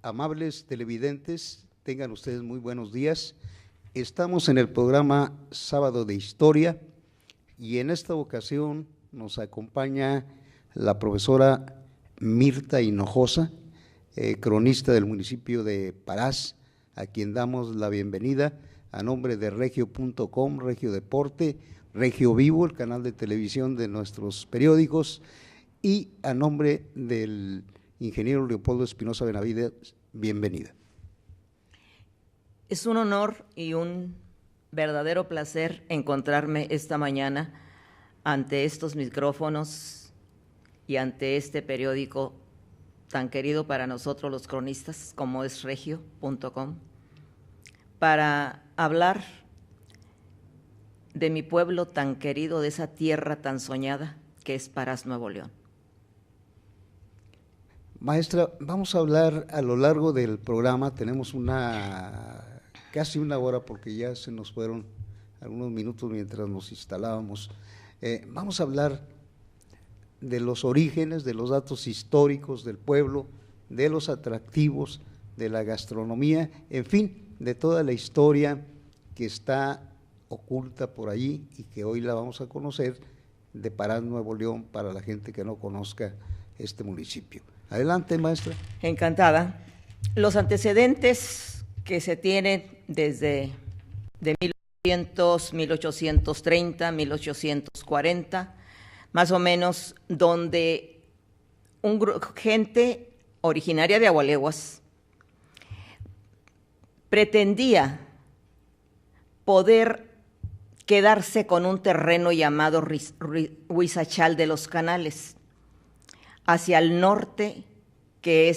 Amables televidentes, tengan ustedes muy buenos días. Estamos en el programa Sábado de Historia y en esta ocasión nos acompaña la profesora Mirta Hinojosa, cronista del municipio de Parás, a quien damos la bienvenida a nombre de regio.com, Regio Deporte, Regio Vivo, el canal de televisión de nuestros periódicos, y a nombre del ingeniero Leopoldo Espinosa Benavides, bienvenida. Es un honor y un verdadero placer encontrarme esta mañana ante estos micrófonos y ante este periódico tan querido para nosotros los cronistas como es regio.com, para hablar de mi pueblo tan querido, de esa tierra tan soñada que es Parás, Nuevo León. Maestra, vamos a hablar a lo largo del programa, tenemos casi una hora porque ya se nos fueron algunos minutos mientras nos instalábamos. Vamos a hablar de los orígenes, de los datos históricos del pueblo, de los atractivos, de la gastronomía, en fin, de toda la historia que está oculta por allí y que hoy la vamos a conocer de Parás, Nuevo León, para la gente que no conozca este municipio. Adelante, maestra. Encantada. Los antecedentes que se tienen desde 1830, 1840, más o menos, donde gente originaria de Agualeguas pretendía poder quedarse con un terreno llamado Huizachal de los Canales, hacia el norte, que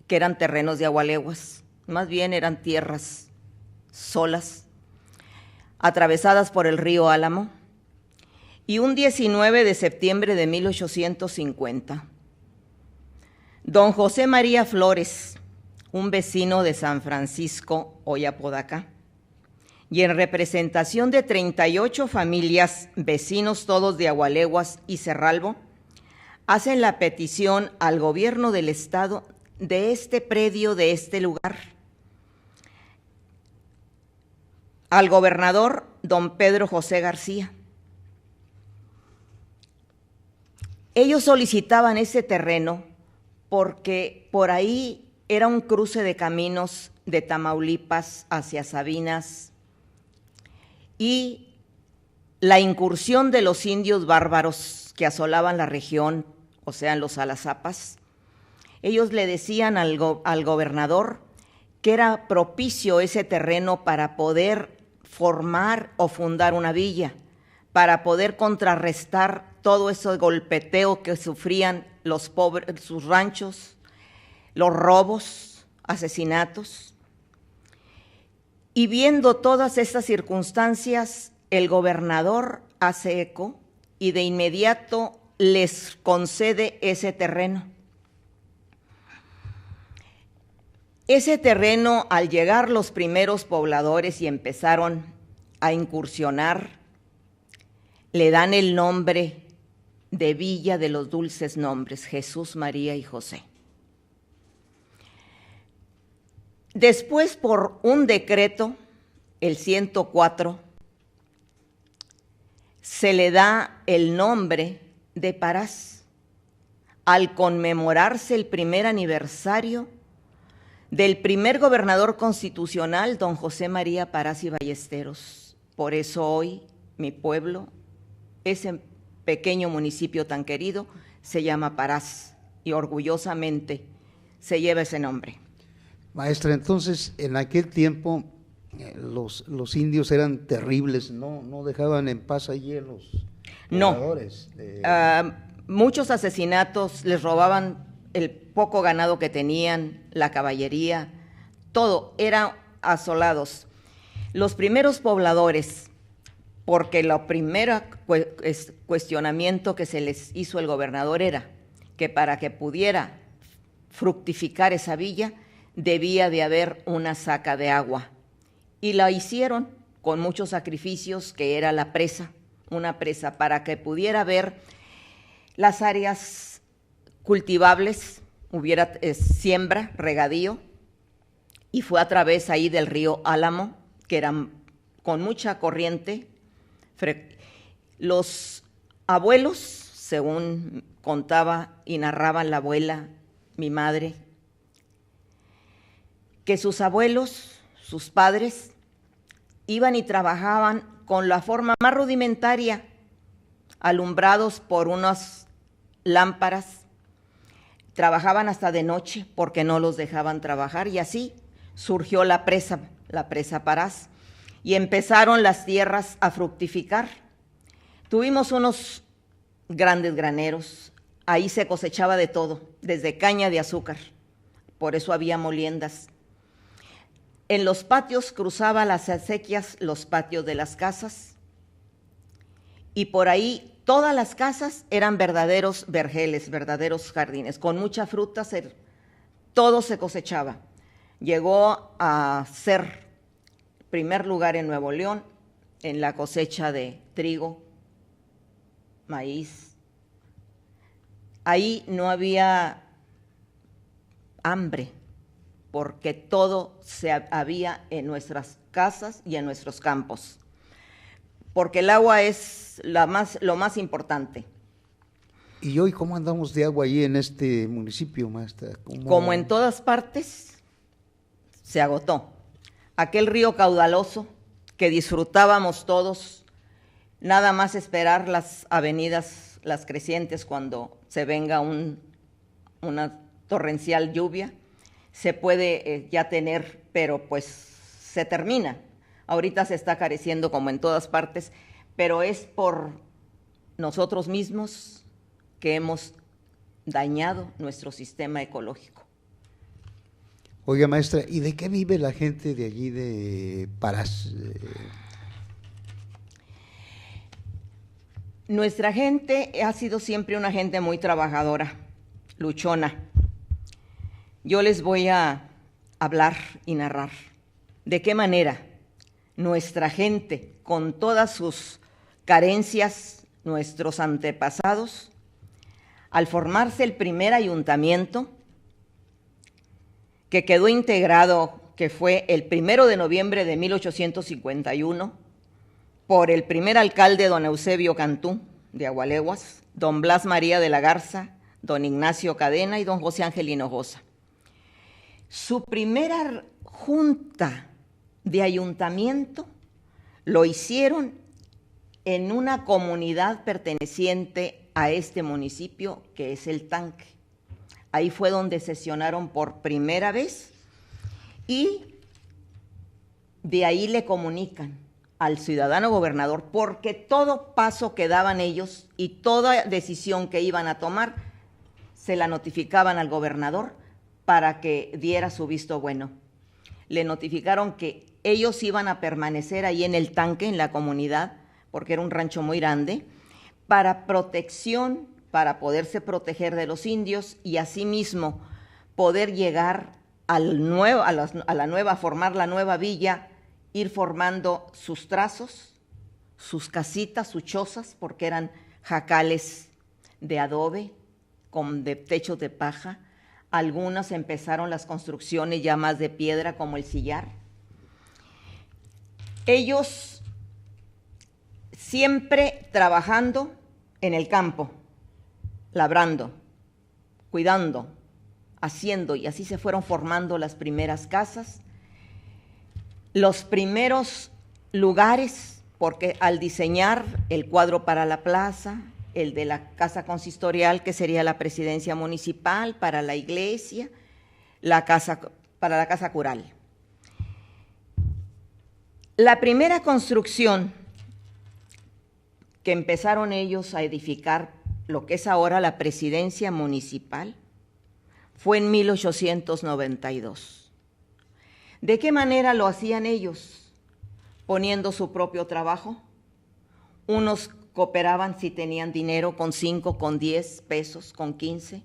eran terrenos de Agualeguas, más bien eran tierras solas, atravesadas por el río Álamo, y un 19 de septiembre de 1850, don José María Flores, un vecino de San Francisco, hoy Apodaca, y en representación de 38 familias, vecinos todos de Agualeguas y Cerralbo, hacen la petición al gobierno del estado de este predio, de este lugar, al gobernador don Pedro José García. Ellos solicitaban ese terreno porque por ahí era un cruce de caminos de Tamaulipas hacia Sabinas y la incursión de los indios bárbaros que asolaban la región, o sea, los alazapas. Ellos le decían al gobernador que era propicio ese terreno para poder formar o fundar una villa, para poder contrarrestar todo ese golpeteo que sufrían los pobres, sus ranchos, los robos, asesinatos. Y viendo todas estas circunstancias, el gobernador hace eco y de inmediato les concede ese terreno. Ese terreno, al llegar los primeros pobladores y empezaron a incursionar, le dan el nombre de Villa de los Dulces Nombres, Jesús, María y José. Después, por un decreto, el 104, se le da el nombre de Parás, al conmemorarse el primer aniversario del primer gobernador constitucional, don José María Parás y Ballesteros. Por eso hoy mi pueblo, ese pequeño municipio tan querido, se llama Parás y orgullosamente se lleva ese nombre. Maestra, entonces en aquel tiempo los indios eran terribles, no dejaban en paz allí a los pobladores. Muchos asesinatos, les robaban el poco ganado que tenían, la caballería, todo, eran asolados. Los primeros pobladores, porque lo primero cuestionamiento que se les hizo el gobernador era que para que pudiera fructificar esa villa, debía de haber una saca de agua. Y la hicieron con muchos sacrificios, que era la presa, una presa, para que pudiera haber las áreas cultivables, hubiera siembra, regadío, y fue a través ahí del río Álamo, que era con mucha corriente. Los abuelos, según contaba y narraba la abuela, mi madre, que sus abuelos, sus padres, iban y trabajaban con la forma más rudimentaria, alumbrados por unas lámparas, trabajaban hasta de noche porque no los dejaban trabajar, y así surgió la presa Parás, y empezaron las tierras a fructificar. Tuvimos unos grandes graneros, ahí se cosechaba de todo, desde caña de azúcar, por eso había moliendas. En los patios cruzaba las acequias, los patios de las casas, y por ahí todas las casas eran verdaderos vergeles, verdaderos jardines, con mucha fruta, todo se cosechaba. Llegó a ser primer lugar en Nuevo León en la cosecha de trigo, maíz. Ahí no había hambre, porque todo había en nuestras casas y en nuestros campos, porque el agua es lo más importante. ¿Y hoy cómo andamos de agua ahí en este municipio, maestra? Como en todas partes, se agotó. Aquel río caudaloso que disfrutábamos todos, nada más esperar las avenidas, las crecientes, cuando se venga una torrencial lluvia, se puede ya tener, pero pues se termina. Ahorita se está careciendo como en todas partes, pero es por nosotros mismos que hemos dañado nuestro sistema ecológico. Oiga, maestra, ¿y de qué vive la gente de allí de Parás? Nuestra gente ha sido siempre una gente muy trabajadora, luchona. Yo les voy a hablar y narrar de qué manera nuestra gente, con todas sus carencias, nuestros antepasados, al formarse el primer ayuntamiento, que quedó integrado, que fue el 1 de noviembre de 1851, por el primer alcalde, don Eusebio Cantú, de Agualeguas, don Blas María de la Garza, don Ignacio Cadena y don José Ángel Hinojosa. Su primera junta de ayuntamiento lo hicieron en una comunidad perteneciente a este municipio, que es El Tanque. Ahí fue donde sesionaron por primera vez, y de ahí le comunican al ciudadano gobernador, porque todo paso que daban ellos y toda decisión que iban a tomar se la notificaban al gobernador para que diera su visto bueno. Le notificaron que ellos iban a permanecer ahí en El Tanque, en la comunidad, porque era un rancho muy grande, para protección, para poderse proteger de los indios, y asimismo poder llegar a formar la nueva villa, ir formando sus trazos, sus casitas, sus chozas, porque eran jacales de adobe, de techos de paja. Algunas empezaron las construcciones ya más de piedra, como el sillar. Ellos siempre trabajando en el campo, labrando, cuidando, haciendo, y así se fueron formando las primeras casas, los primeros lugares, porque al diseñar el cuadro para la plaza, el de la casa consistorial, que sería la presidencia municipal, para la iglesia, para la casa cural. La primera construcción que empezaron ellos a edificar, lo que es ahora la presidencia municipal, fue en 1892. ¿De qué manera lo hacían ellos? Poniendo su propio trabajo. Unos cooperaban si tenían dinero con 5, con 10 pesos, con 15.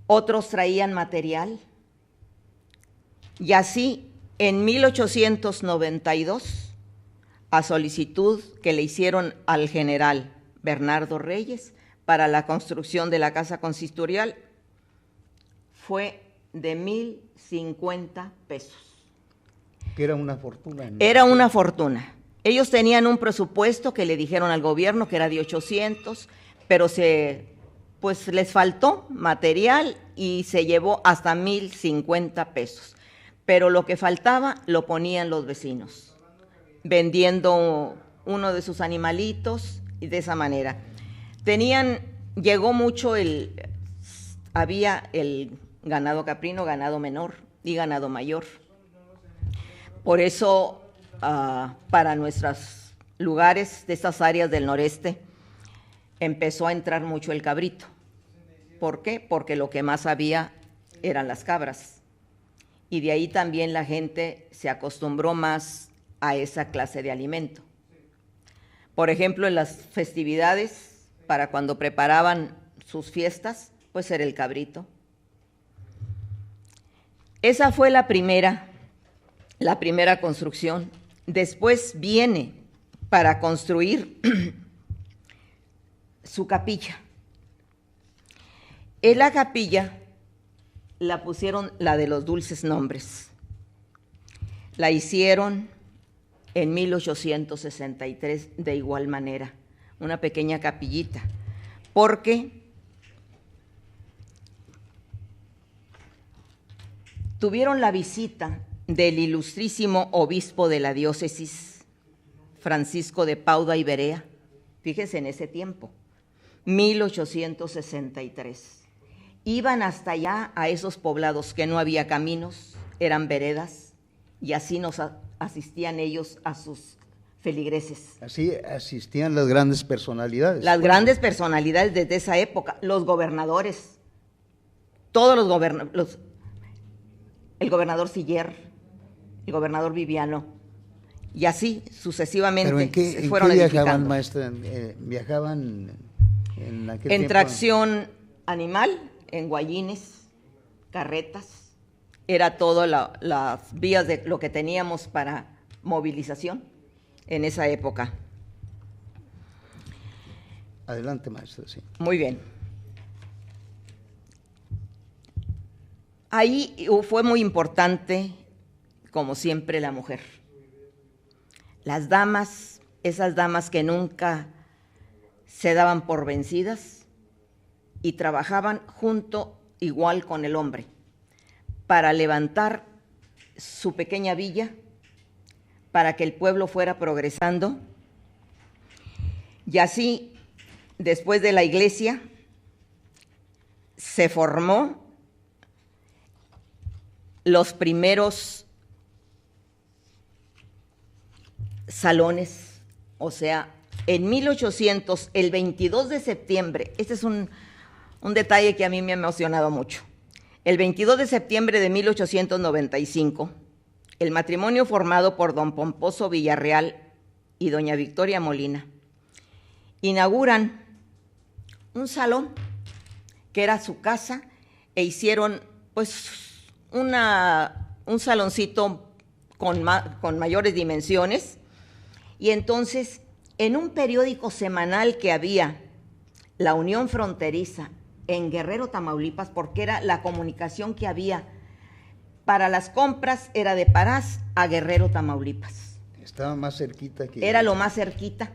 Otros traían material. Y así, en 1892, a solicitud que le hicieron al general Bernardo Reyes para la construcción de la casa consistorial, fue de 1,050 pesos. Que era una fortuna. Era una fortuna. Ellos tenían un presupuesto que le dijeron al gobierno que era de 800, pero pues les faltó material y se llevó hasta 1,050 pesos. Pero lo que faltaba lo ponían los vecinos, vendiendo uno de sus animalitos y de esa manera. Llegó mucho había el ganado caprino, ganado menor y ganado mayor. Por eso, para nuestros lugares de estas áreas del noreste, empezó a entrar mucho el cabrito. ¿Por qué? Porque lo que más había eran las cabras. Y de ahí también la gente se acostumbró más a esa clase de alimento. Por ejemplo, en las festividades, para cuando preparaban sus fiestas, pues era el cabrito. Esa fue la primera construcción. Después viene para construir su capilla. En la capilla la pusieron la de los dulces nombres. La hicieron en 1863 de igual manera, una pequeña capillita, porque tuvieron la visita del ilustrísimo obispo de la diócesis, Francisco de Pauda y Berea, fíjense en ese tiempo, 1863. Iban hasta allá a esos poblados que no había caminos, eran veredas, y así nos asistían ellos a sus feligreses. Así asistían las grandes personalidades. Las grandes personalidades desde esa época, los gobernadores, todos los gobernadores, el gobernador Siller, el gobernador Viviano, y así sucesivamente. ¿Pero en qué viajaban, maestra? ¿Viajaban en aquel tiempo? En tracción animal, en guayines, carretas, era todo las vías de lo que teníamos para movilización en esa época. Adelante, maestra, sí. Muy bien. Ahí fue muy importante, como siempre, la mujer. Las damas, esas damas que nunca se daban por vencidas y trabajaban junto, igual con el hombre, para levantar su pequeña villa, para que el pueblo fuera progresando. Y así, después de la iglesia, se formó los primeros salones, o sea, en 1800, el 22 de septiembre, este es un detalle que a mí me ha emocionado mucho. El 22 de septiembre de 1895, el matrimonio formado por don Pomposo Villarreal y doña Victoria Molina inauguran un salón que era su casa e hicieron pues un saloncito con mayores dimensiones, y entonces en un periódico semanal que había, La Unión Fronteriza, en Guerrero, Tamaulipas, porque era la comunicación que había para las compras, era de Parás a Guerrero, Tamaulipas. Estaba más cerquita que... Era lo más cerquita.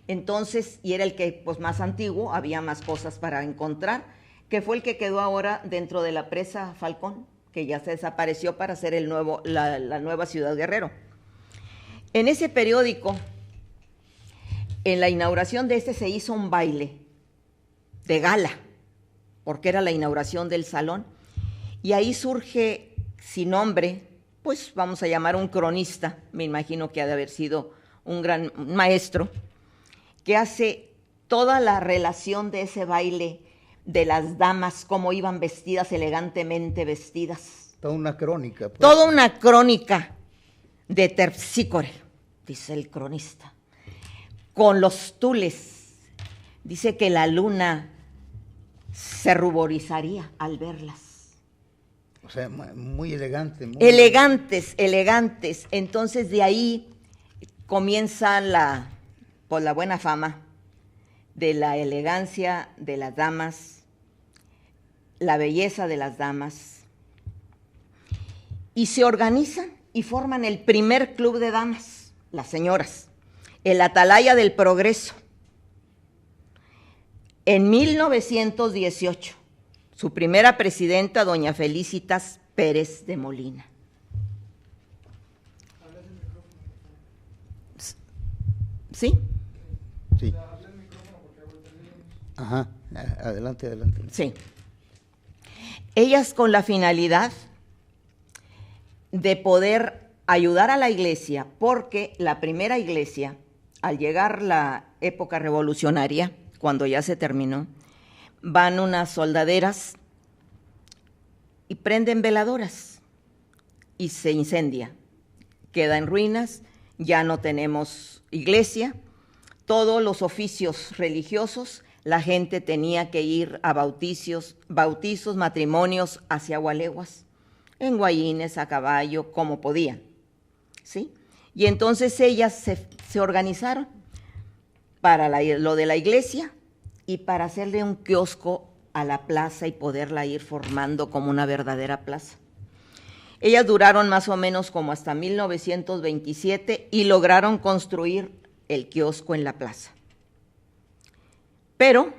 Entonces, y era el que pues más antiguo, había más cosas para encontrar, que fue el que quedó ahora dentro de la presa Falcón, que ya se desapareció para hacer la nueva Ciudad Guerrero. En ese periódico, en la inauguración de se hizo un baile de gala, porque era la inauguración del salón, y ahí surge, sin nombre, pues vamos a llamar un cronista, me imagino que ha de haber sido un gran maestro, que hace toda la relación de ese baile, de las damas, cómo iban vestidas, elegantemente vestidas. Toda una crónica. Pues. Toda una crónica de Terpsícore, dice el cronista, con los tules. Dice que la luna se ruborizaría al verlas. O sea, muy elegante. Elegantes. Entonces de ahí comienza la buena fama de la elegancia de las damas, la belleza de las damas. y se organizan y forman el primer club de damas, las señoras, el Atalaya del Progreso. En 1918, su primera presidenta, doña Felicitas Pérez de Molina. ¿Sí? Sí. Ajá, adelante, adelante. Sí. Ellas con la finalidad de poder ayudar a la iglesia, porque la primera iglesia, al llegar la época revolucionaria, cuando ya se terminó, van unas soldaderas y prenden veladoras y se incendia. Queda en ruinas, ya no tenemos iglesia, todos los oficios religiosos, la gente tenía que ir a bautizos, matrimonios hacia Gualeguas, en Guayines, a caballo, como podían, ¿sí? Y entonces ellas se organizaron para lo de la iglesia y para hacerle un kiosco a la plaza y poderla ir formando como una verdadera plaza. Ellas duraron más o menos como hasta 1927 y lograron construir el kiosco en la plaza. Pero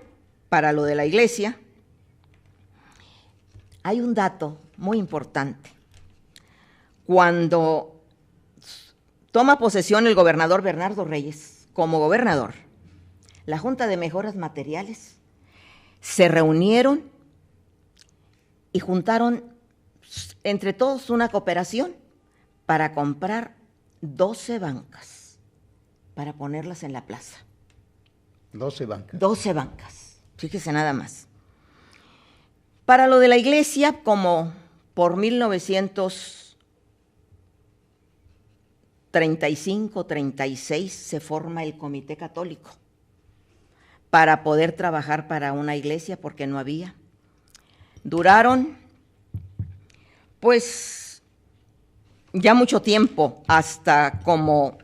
para lo de la iglesia hay un dato muy importante. Cuando toma posesión el gobernador Bernardo Reyes como gobernador, la Junta de Mejoras Materiales se reunieron y juntaron entre todos una cooperación para comprar 12 bancas para ponerlas en la plaza. 12 bancas. 12 bancas, fíjese nada más. Para lo de la iglesia, como por 1935-36 se forma el Comité Católico para poder trabajar para una iglesia porque no había. Duraron, pues, ya mucho tiempo, hasta como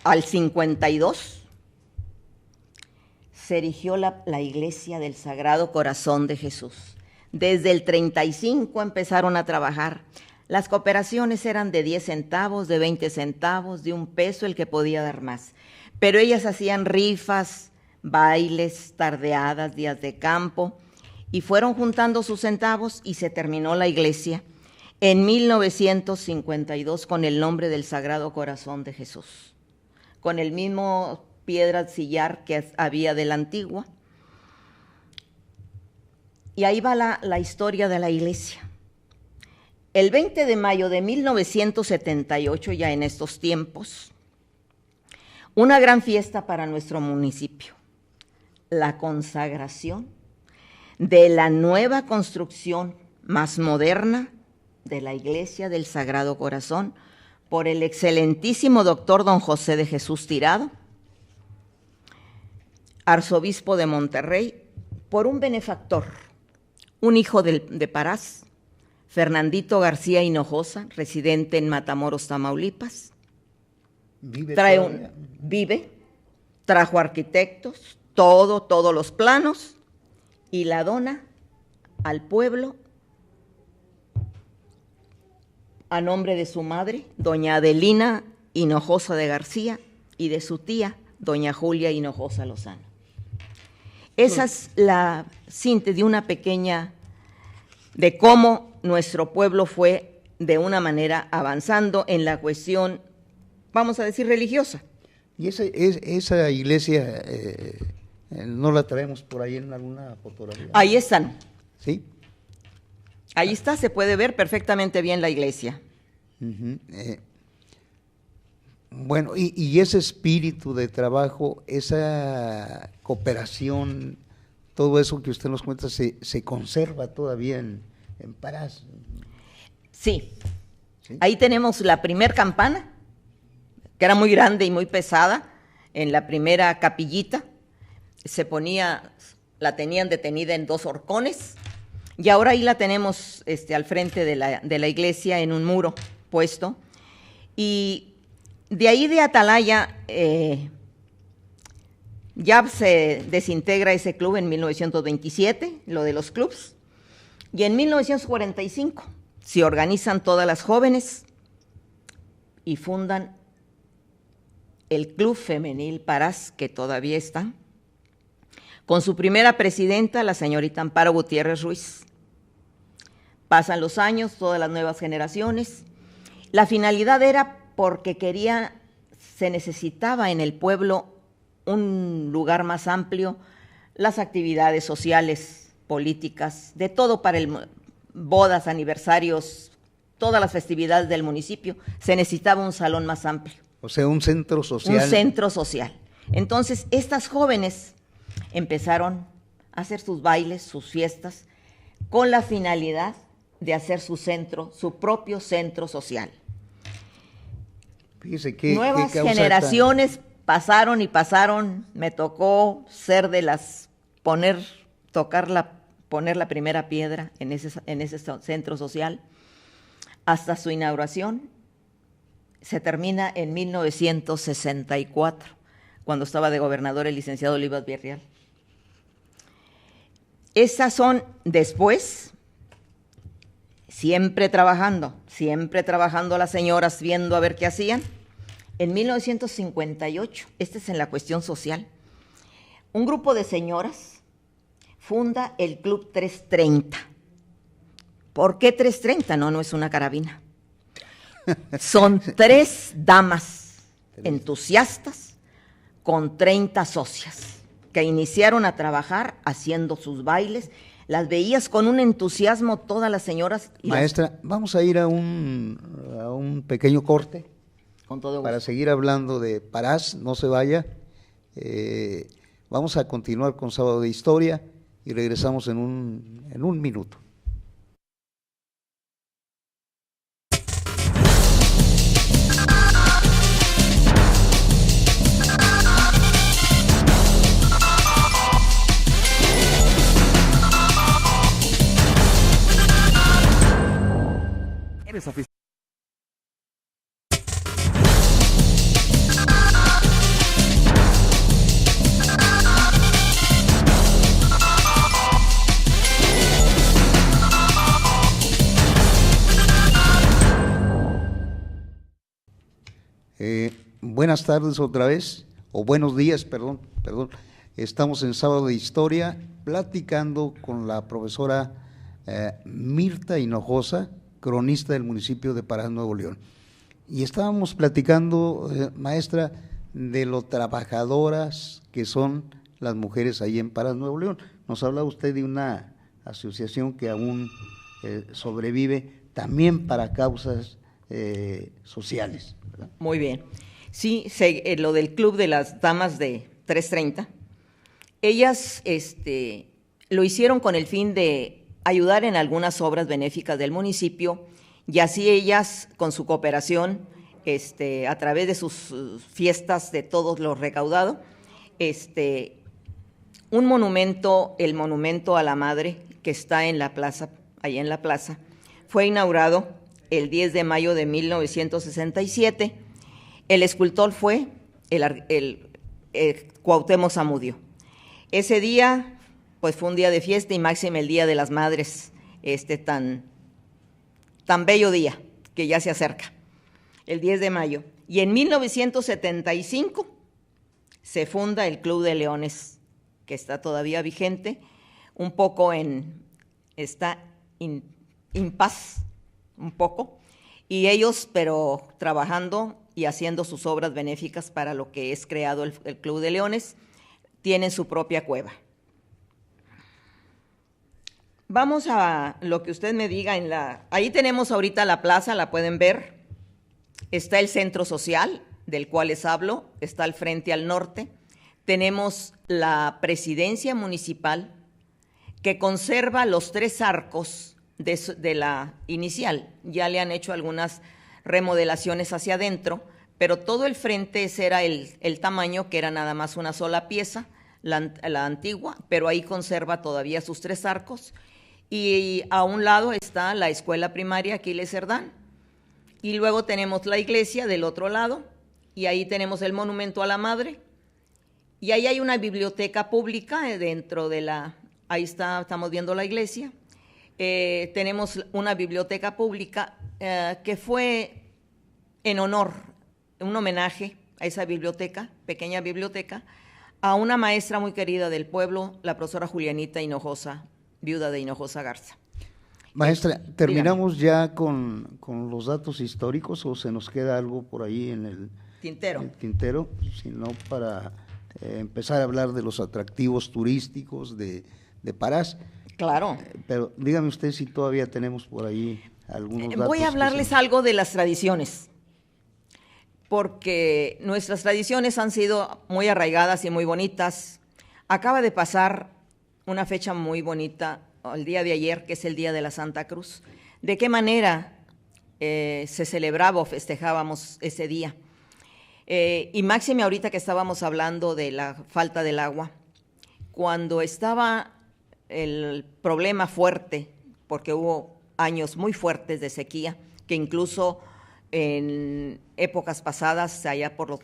al 52, se erigió la iglesia del Sagrado Corazón de Jesús. Desde el 35 empezaron a trabajar. Las cooperaciones eran de 10 centavos, de 20 centavos, de $1 el que podía dar más. Pero ellas hacían rifas, bailes, tardeadas, días de campo, y fueron juntando sus centavos y se terminó la iglesia en 1952 con el nombre del Sagrado Corazón de Jesús, con el mismo piedra sillar que había de la antigua. Y ahí va la historia de la iglesia. El 20 de mayo de 1978, ya en estos tiempos, una gran fiesta para nuestro municipio, la consagración de la nueva construcción más moderna de la Iglesia del Sagrado Corazón por el excelentísimo doctor don José de Jesús Tirado, arzobispo de Monterrey, por un benefactor, un hijo de Parás, Fernandito García Hinojosa, residente en Matamoros, Tamaulipas. Vive, trajo arquitectos, todos los planos, y la dona al pueblo a nombre de su madre, doña Adelina Hinojosa de García, y de su tía, doña Julia Hinojosa Lozano. Esa es la síntesis de una pequeña, de cómo nuestro pueblo fue de una manera avanzando en la cuestión, vamos a decir, religiosa. Y esa iglesia, ¿no la traemos por ahí en alguna fotografía? Ahí están. ¿Sí? Ahí está, se puede ver perfectamente bien la iglesia. Bueno, y ese espíritu de trabajo, esa cooperación, todo eso que usted nos cuenta, se conserva todavía en Parás. Sí. Ahí tenemos la primer campana, que era muy grande y muy pesada, en la primera capillita. La tenían detenida en 2 horcones, y ahora ahí la tenemos al frente de la iglesia en un muro puesto. Y de ahí de Atalaya ya se desintegra ese club en 1927, lo de los clubs, y en 1945 se organizan todas las jóvenes y fundan el Club Femenil Parás, que todavía está, con su primera presidenta, la señorita Amparo Gutiérrez Ruiz. Pasan los años, todas las nuevas generaciones. La finalidad era porque se necesitaba en el pueblo un lugar más amplio, las actividades sociales, políticas, de todo para bodas, aniversarios, todas las festividades del municipio, se necesitaba un salón más amplio. O sea, un centro social. Un centro social. Entonces, estas jóvenes empezaron a hacer sus bailes, sus fiestas, con la finalidad de hacer su propio centro social. Fíjese nuevas generaciones pasaron y pasaron. Me tocó ser de las poner la primera piedra en ese centro social. Hasta su inauguración se termina en 1964, cuando estaba de gobernador el licenciado Olivas Villarreal. Esas son después, siempre trabajando las señoras viendo a ver qué hacían. En 1958, este es en la cuestión social, un grupo de señoras funda el Club 330. ¿Por qué 330? No es una carabina. Son 3 damas entusiastas con 30 socias que iniciaron a trabajar haciendo sus bailes. Las veías con un entusiasmo todas las señoras. Maestra, vamos a ir a un pequeño corte. Con todo gusto. Para seguir hablando de Parás, no se vaya. Vamos a continuar con Sábado de Historia y regresamos en un minuto. Buenas tardes otra vez, o buenos días, perdón. Estamos en Sábado de Historia, platicando con la profesora Mirta Hinojosa, cronista del municipio de Parás, Nuevo León. Y estábamos platicando, maestra, de lo trabajadoras que son las mujeres ahí en Parás, Nuevo León. Nos habla usted de una asociación que aún sobrevive también para causas sociales, ¿verdad? Muy bien. Sí, lo del Club de las Damas de 330, ellas lo hicieron con el fin de ayudar en algunas obras benéficas del municipio, y así ellas, con su cooperación, a través de sus fiestas, de todo lo recaudado, un monumento, el monumento a la Madre, que está en la plaza, ahí en la plaza, fue inaugurado el 10 de mayo de 1967. El escultor fue el Cuauhtémoc Zamudio. Ese día, pues fue un día de fiesta, y máxime el Día de las Madres, tan bello día que ya se acerca, el 10 de mayo. Y en 1975 se funda el Club de Leones, que está todavía vigente, un poco está impaz, un poco, y ellos, pero trabajando y haciendo sus obras benéficas para lo que es creado el Club de Leones, tienen su propia cueva. Vamos a lo que usted me diga. Ahí tenemos ahorita la plaza, la pueden ver. Está el centro social, del cual les hablo, está al frente al norte. Tenemos la presidencia municipal, que conserva los 3 arcos de la inicial. Ya le han hecho algunas remodelaciones hacia adentro, pero todo el frente ese era el tamaño, que era nada más una sola pieza, la antigua, pero ahí conserva todavía sus 3 arcos. Y a un lado está la escuela primaria Aquiles Cerdán, y luego tenemos la iglesia del otro lado, y ahí tenemos el monumento a la Madre, y ahí hay una biblioteca pública dentro de ahí estamos viendo la iglesia, Tenemos una biblioteca pública que fue en honor, un homenaje a esa biblioteca, pequeña biblioteca, a una maestra muy querida del pueblo, la profesora Julianita Hinojosa, viuda de Hinojosa Garza. Maestra, ¿terminamos ya con los datos históricos o se nos queda algo por ahí en el tintero? Si no, para empezar a hablar de los atractivos turísticos de Parás. Claro. Pero dígame usted si todavía tenemos por ahí algunos datos. Voy a hablarles algo de las tradiciones, porque nuestras tradiciones han sido muy arraigadas y muy bonitas. Acaba de pasar una fecha muy bonita, el día de ayer, que es el Día de la Santa Cruz. ¿De qué manera se celebraba o festejábamos ese día? Y máxime ahorita que estábamos hablando de la falta del agua, cuando estaba el problema fuerte, porque hubo años muy fuertes de sequía, que incluso en épocas pasadas, allá por los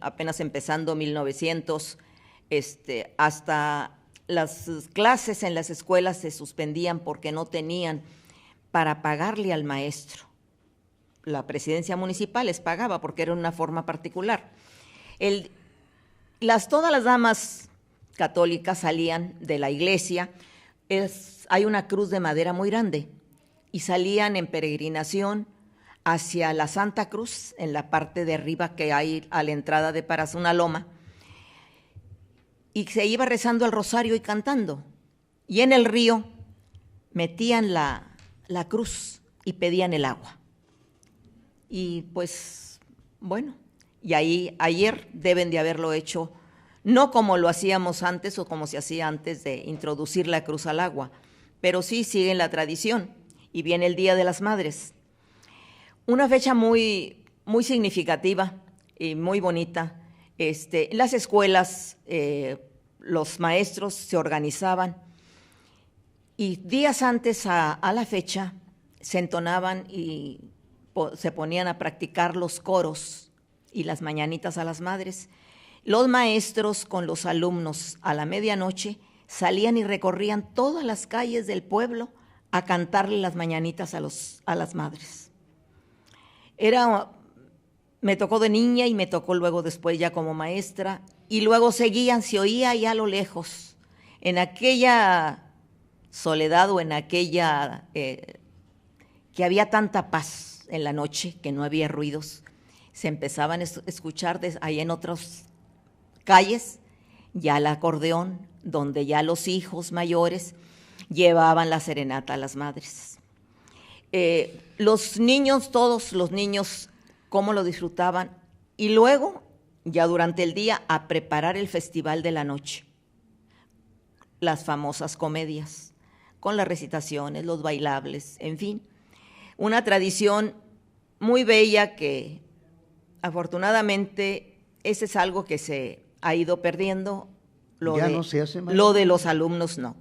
apenas empezando 1900, hasta las clases en las escuelas se suspendían porque no tenían para pagarle al maestro. La presidencia municipal les pagaba porque era una forma particular. Todas las damas católicas salían de la iglesia, hay una cruz de madera muy grande, y salían en peregrinación hacia la Santa Cruz, en la parte de arriba que hay a la entrada de Parás, una loma, y se iba rezando el rosario y cantando. Y en el río metían la cruz y pedían el agua. Y pues, bueno, y ahí ayer deben de haberlo hecho, no como lo hacíamos antes o como se hacía antes de introducir la cruz al agua, pero sí siguen la tradición. Y viene el Día de las Madres. Una fecha muy, muy significativa y muy bonita. En las escuelas, los maestros se organizaban y días antes a la fecha se entonaban y se ponían a practicar los coros y las mañanitas a las madres. Los maestros con los alumnos a la medianoche salían y recorrían todas las calles del pueblo a cantarle las mañanitas a las madres. Me tocó de niña y me tocó luego después ya como maestra, y luego seguían, se oía ya a lo lejos, en aquella soledad o en aquella que había tanta paz en la noche, que no había ruidos, se empezaban a escuchar ahí en otras calles ya el acordeón, donde ya los hijos mayores llevaban la serenata a las madres. Los niños, todos los niños, cómo lo disfrutaban, y luego, ya durante el día, a preparar el festival de la noche, las famosas comedias, con las recitaciones, los bailables, en fin, una tradición muy bella que afortunadamente ese es algo que se ha ido perdiendo. No se hace más. Lo de los alumnos no.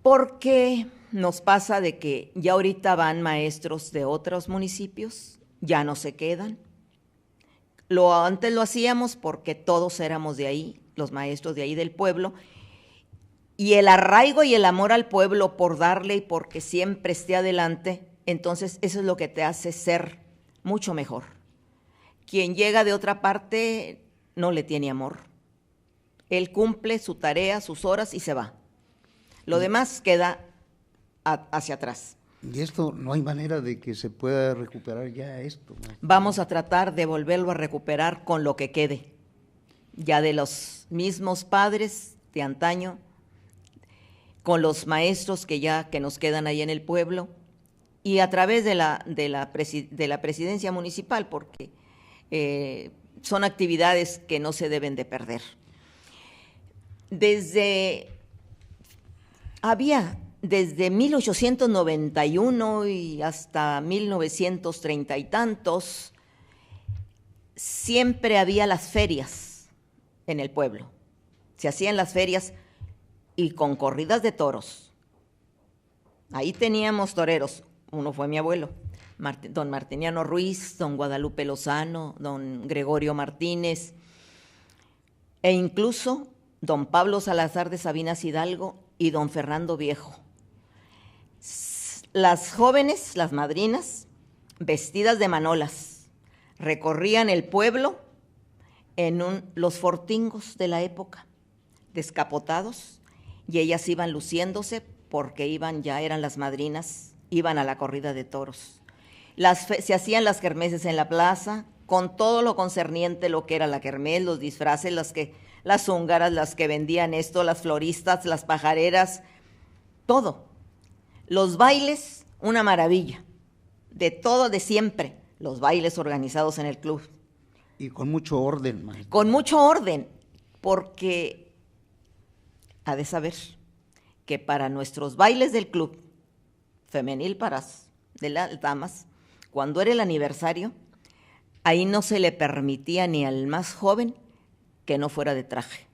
Porque nos pasa de que ya ahorita van maestros de otros municipios, ya no se quedan. Antes lo hacíamos porque todos éramos de ahí, los maestros de ahí del pueblo, y el arraigo y el amor al pueblo por darle y porque siempre esté adelante, entonces eso es lo que te hace ser mucho mejor. Quien llega de otra parte no le tiene amor. Él cumple su tarea, sus horas y se va. Lo demás queda hacia atrás. Y esto, no hay manera de que se pueda recuperar ya esto, ¿no? Vamos a tratar de volverlo a recuperar con lo que quede, ya de los mismos padres de antaño, con los maestros que nos quedan ahí en el pueblo, y a través de la presidencia municipal, porque son actividades que no se deben de perder. Desde 1891 y hasta 1930 y tantos, siempre había las ferias en el pueblo. Se hacían las ferias y con corridas de toros. Ahí teníamos toreros. Uno fue mi abuelo, don Martiniano Ruiz, don Guadalupe Lozano, don Gregorio Martínez, e incluso don Pablo Salazar de Sabinas Hidalgo y don Fernando Viejo. Las jóvenes, las madrinas, vestidas de manolas, recorrían el pueblo en los fortingos de la época, descapotados, y ellas iban luciéndose porque ya eran las madrinas, iban a la corrida de toros. Se hacían las kermeses en la plaza, con todo lo concerniente lo que era la kermés, los disfraces, las húngaras, las que vendían esto, las floristas, las pajareras, todo. Los bailes, una maravilla, de todo, de siempre, los bailes organizados en el club. Y con mucho orden, maestra. Con mucho orden, porque ha de saber que para nuestros bailes del club femenil de las damas, cuando era el aniversario, ahí no se le permitía ni al más joven que no fuera de traje.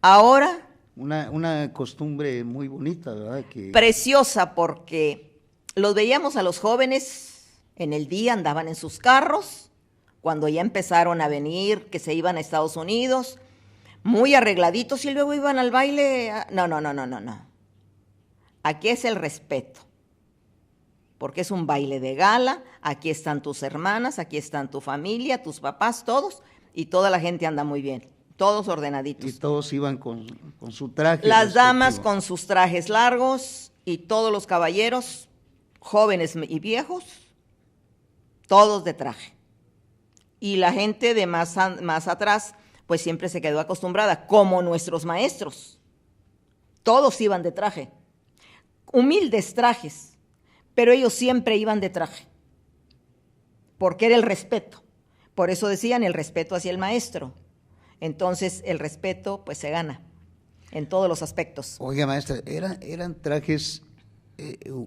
Ahora... Una costumbre muy bonita, ¿verdad? Preciosa, porque los veíamos a los jóvenes en el día, andaban en sus carros, cuando ya empezaron a venir, que se iban a Estados Unidos, muy arregladitos, y luego iban al baile. No. Aquí es el respeto, porque es un baile de gala, aquí están tus hermanas, aquí están tu familia, tus papás, todos, y toda la gente anda muy bien, todos ordenaditos. Y todos iban con su traje. Las respectivo. damas con sus trajes largos y todos los caballeros, jóvenes y viejos, todos de traje. Y la gente de más atrás, pues siempre se quedó acostumbrada, como nuestros maestros. Todos iban de traje, humildes trajes, pero ellos siempre iban de traje, porque era el respeto. Por eso decían el respeto hacia el maestro. Entonces el respeto pues se gana en todos los aspectos. Oiga, maestra, eran trajes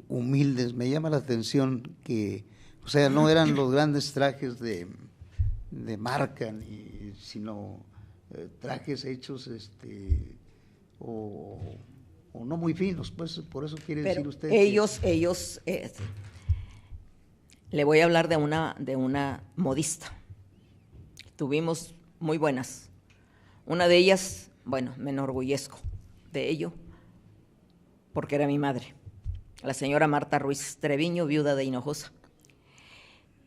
humildes. Me llama la atención que, o sea, no eran los grandes trajes de marca, sino trajes hechos o no muy finos, pues por eso quiere Pero decir usted. Ellos, le voy a hablar de una modista. Tuvimos muy buenas. Una de ellas, bueno, me enorgullezco de ello, porque era mi madre, la señora Marta Ruiz Treviño, viuda de Hinojosa.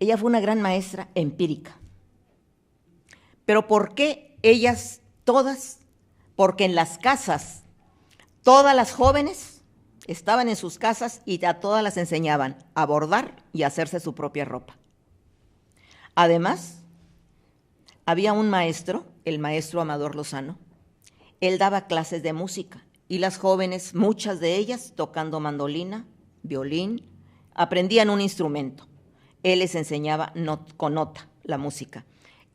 Ella fue una gran maestra empírica. ¿Pero por qué ellas todas? Porque en las casas, todas las jóvenes estaban en sus casas y a todas las enseñaban a bordar y a hacerse su propia ropa. Además, había un maestro, el maestro Amador Lozano. Él daba clases de música y las jóvenes, muchas de ellas, tocando mandolina, violín, aprendían un instrumento. Él les enseñaba con nota la música.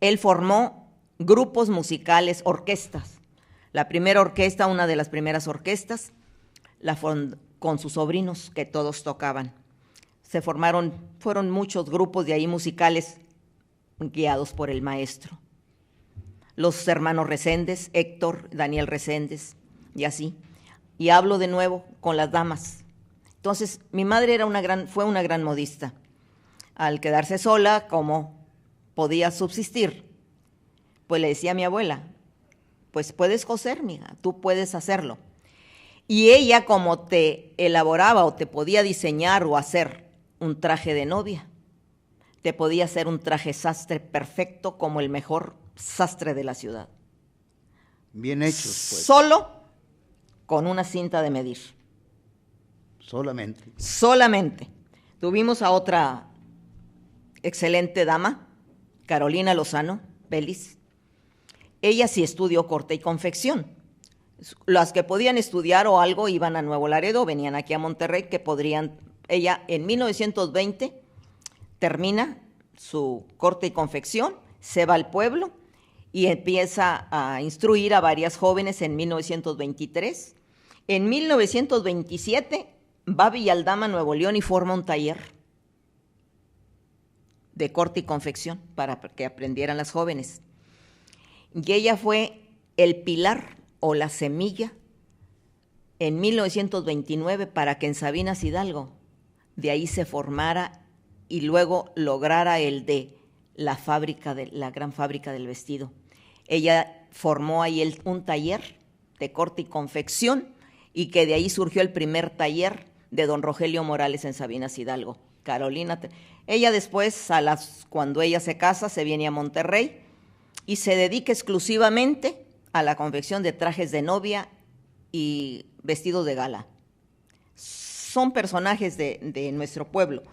Él formó grupos musicales, orquestas. La primera orquesta, una de las primeras orquestas, con sus sobrinos que todos tocaban. Fueron muchos grupos de ahí musicales guiados por el maestro. Los hermanos Reséndez, Héctor, Daniel Reséndez, y así. Y hablo de nuevo con las damas. Entonces, mi madre fue una gran modista. Al quedarse sola, ¿cómo podía subsistir? Pues le decía a mi abuela, pues puedes coser, mija, tú puedes hacerlo. Y ella, como te elaboraba o te podía diseñar o hacer un traje de novia, te podía hacer un traje sastre perfecto como el mejor sastre de la ciudad. Bien hechos, pues. Solo con una cinta de medir. Solamente. Tuvimos a otra excelente dama, Carolina Lozano Vélez. Ella sí estudió corte y confección. Las que podían estudiar o algo iban a Nuevo Laredo, venían aquí a Monterrey, ella en 1920 termina su corte y confección, se va al pueblo y empieza a instruir a varias jóvenes en 1923. En 1927 va a Villaldama, Nuevo León, y forma un taller de corte y confección para que aprendieran las jóvenes. Y ella fue el pilar o la semilla en 1929 para que en Sabinas Hidalgo de ahí se formara y luego lograra el de la gran fábrica del vestido. Ella formó ahí un taller de corte y confección y que de ahí surgió el primer taller de don Rogelio Morales en Sabinas Hidalgo. Carolina, ella después, cuando ella se casa, se viene a Monterrey y se dedica exclusivamente a la confección de trajes de novia y vestidos de gala. Son personajes de nuestro pueblo.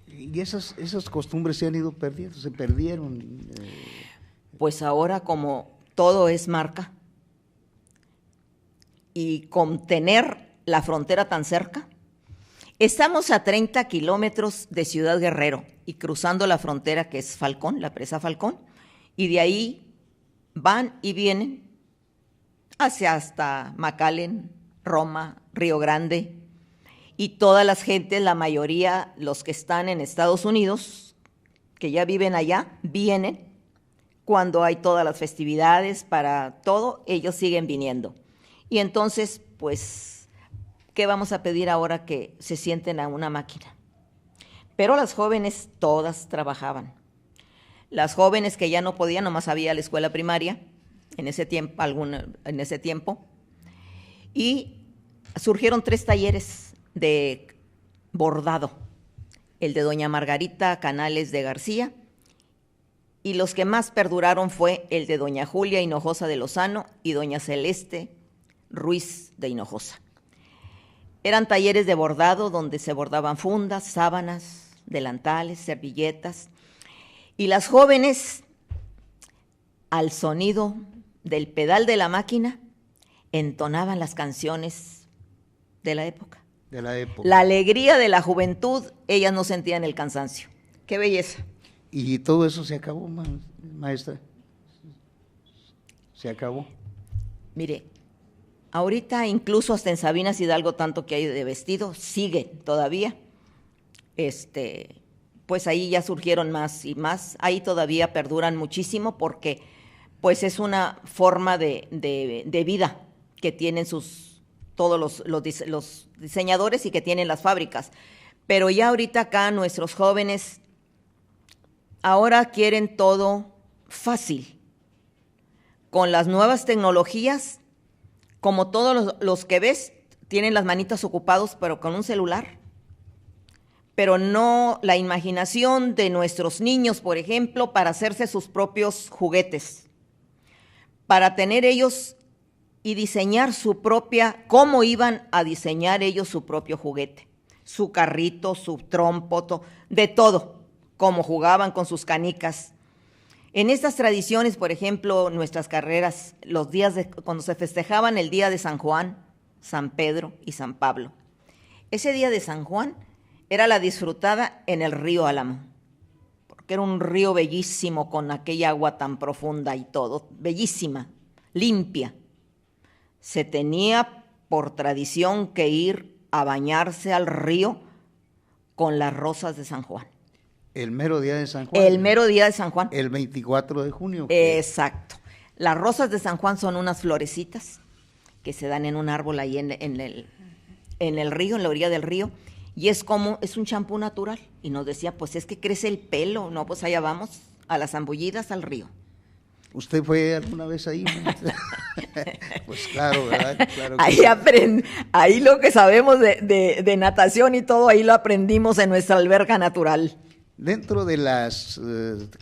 Y esas costumbres se han ido perdiendo, se perdieron. Pues ahora, como todo es marca, y con tener la frontera tan cerca, estamos a 30 kilómetros de Ciudad Guerrero y cruzando la frontera que es Falcón, la presa Falcón, y de ahí van y vienen hasta McAllen, Roma, Río Grande, y todas las gentes, la mayoría, los que están en Estados Unidos, que ya viven allá, vienen cuando hay todas las festividades, para todo, ellos siguen viniendo. Y entonces, pues, ¿qué vamos a pedir ahora que se sienten a una máquina? Pero las jóvenes todas trabajaban. Las jóvenes que ya no podían, nomás había la escuela primaria, en ese tiempo, y surgieron 3 talleres de bordado, el de doña Margarita Canales de García, y los que más perduraron fue el de doña Julia Hinojosa de Lozano y doña Celeste Ruiz de Hinojosa. Eran talleres de bordado donde se bordaban fundas, sábanas, delantales, servilletas, y las jóvenes, al sonido del pedal de la máquina, entonaban las canciones de la época. La alegría de la juventud, ellas no sentían el cansancio. ¡Qué belleza! Y todo eso se acabó, maestra. Se acabó. Mire, ahorita incluso hasta en Sabinas Hidalgo, tanto que hay de vestido, sigue todavía. Pues ahí ya surgieron más y más. Ahí todavía perduran muchísimo porque pues es una forma de vida que tienen todos los diseñadores y que tienen las fábricas. Pero ya ahorita acá nuestros jóvenes ahora quieren todo fácil. Con las nuevas tecnologías, como todos los que ves, tienen las manitas ocupados, pero con un celular. Pero no la imaginación de nuestros niños, por ejemplo, para hacerse sus propios juguetes, para tener ellos y diseñar cómo iban a diseñar ellos su propio juguete, su carrito, su trompo, de todo, cómo jugaban con sus canicas. En estas tradiciones, por ejemplo, nuestras carreras, los días cuando se festejaban el día de San Juan, San Pedro y San Pablo. Ese día de San Juan era la disfrutada en el río Álamo, porque era un río bellísimo con aquella agua tan profunda y todo, bellísima, limpia. Se tenía por tradición que ir a bañarse al río con las rosas de San Juan. El mero día de San Juan. El mero día de San Juan. El 24 de junio. Exacto. Las rosas de San Juan son unas florecitas que se dan en un árbol ahí en el río, en la orilla del río, y es un champú natural. Y nos decía, pues es que crece el pelo. No, pues allá vamos, a las zambullidas al río. ¿Usted fue alguna vez ahí? Pues claro, ¿verdad? Claro ahí lo que sabemos de natación y todo, ahí lo aprendimos en nuestra alberca natural. Dentro de las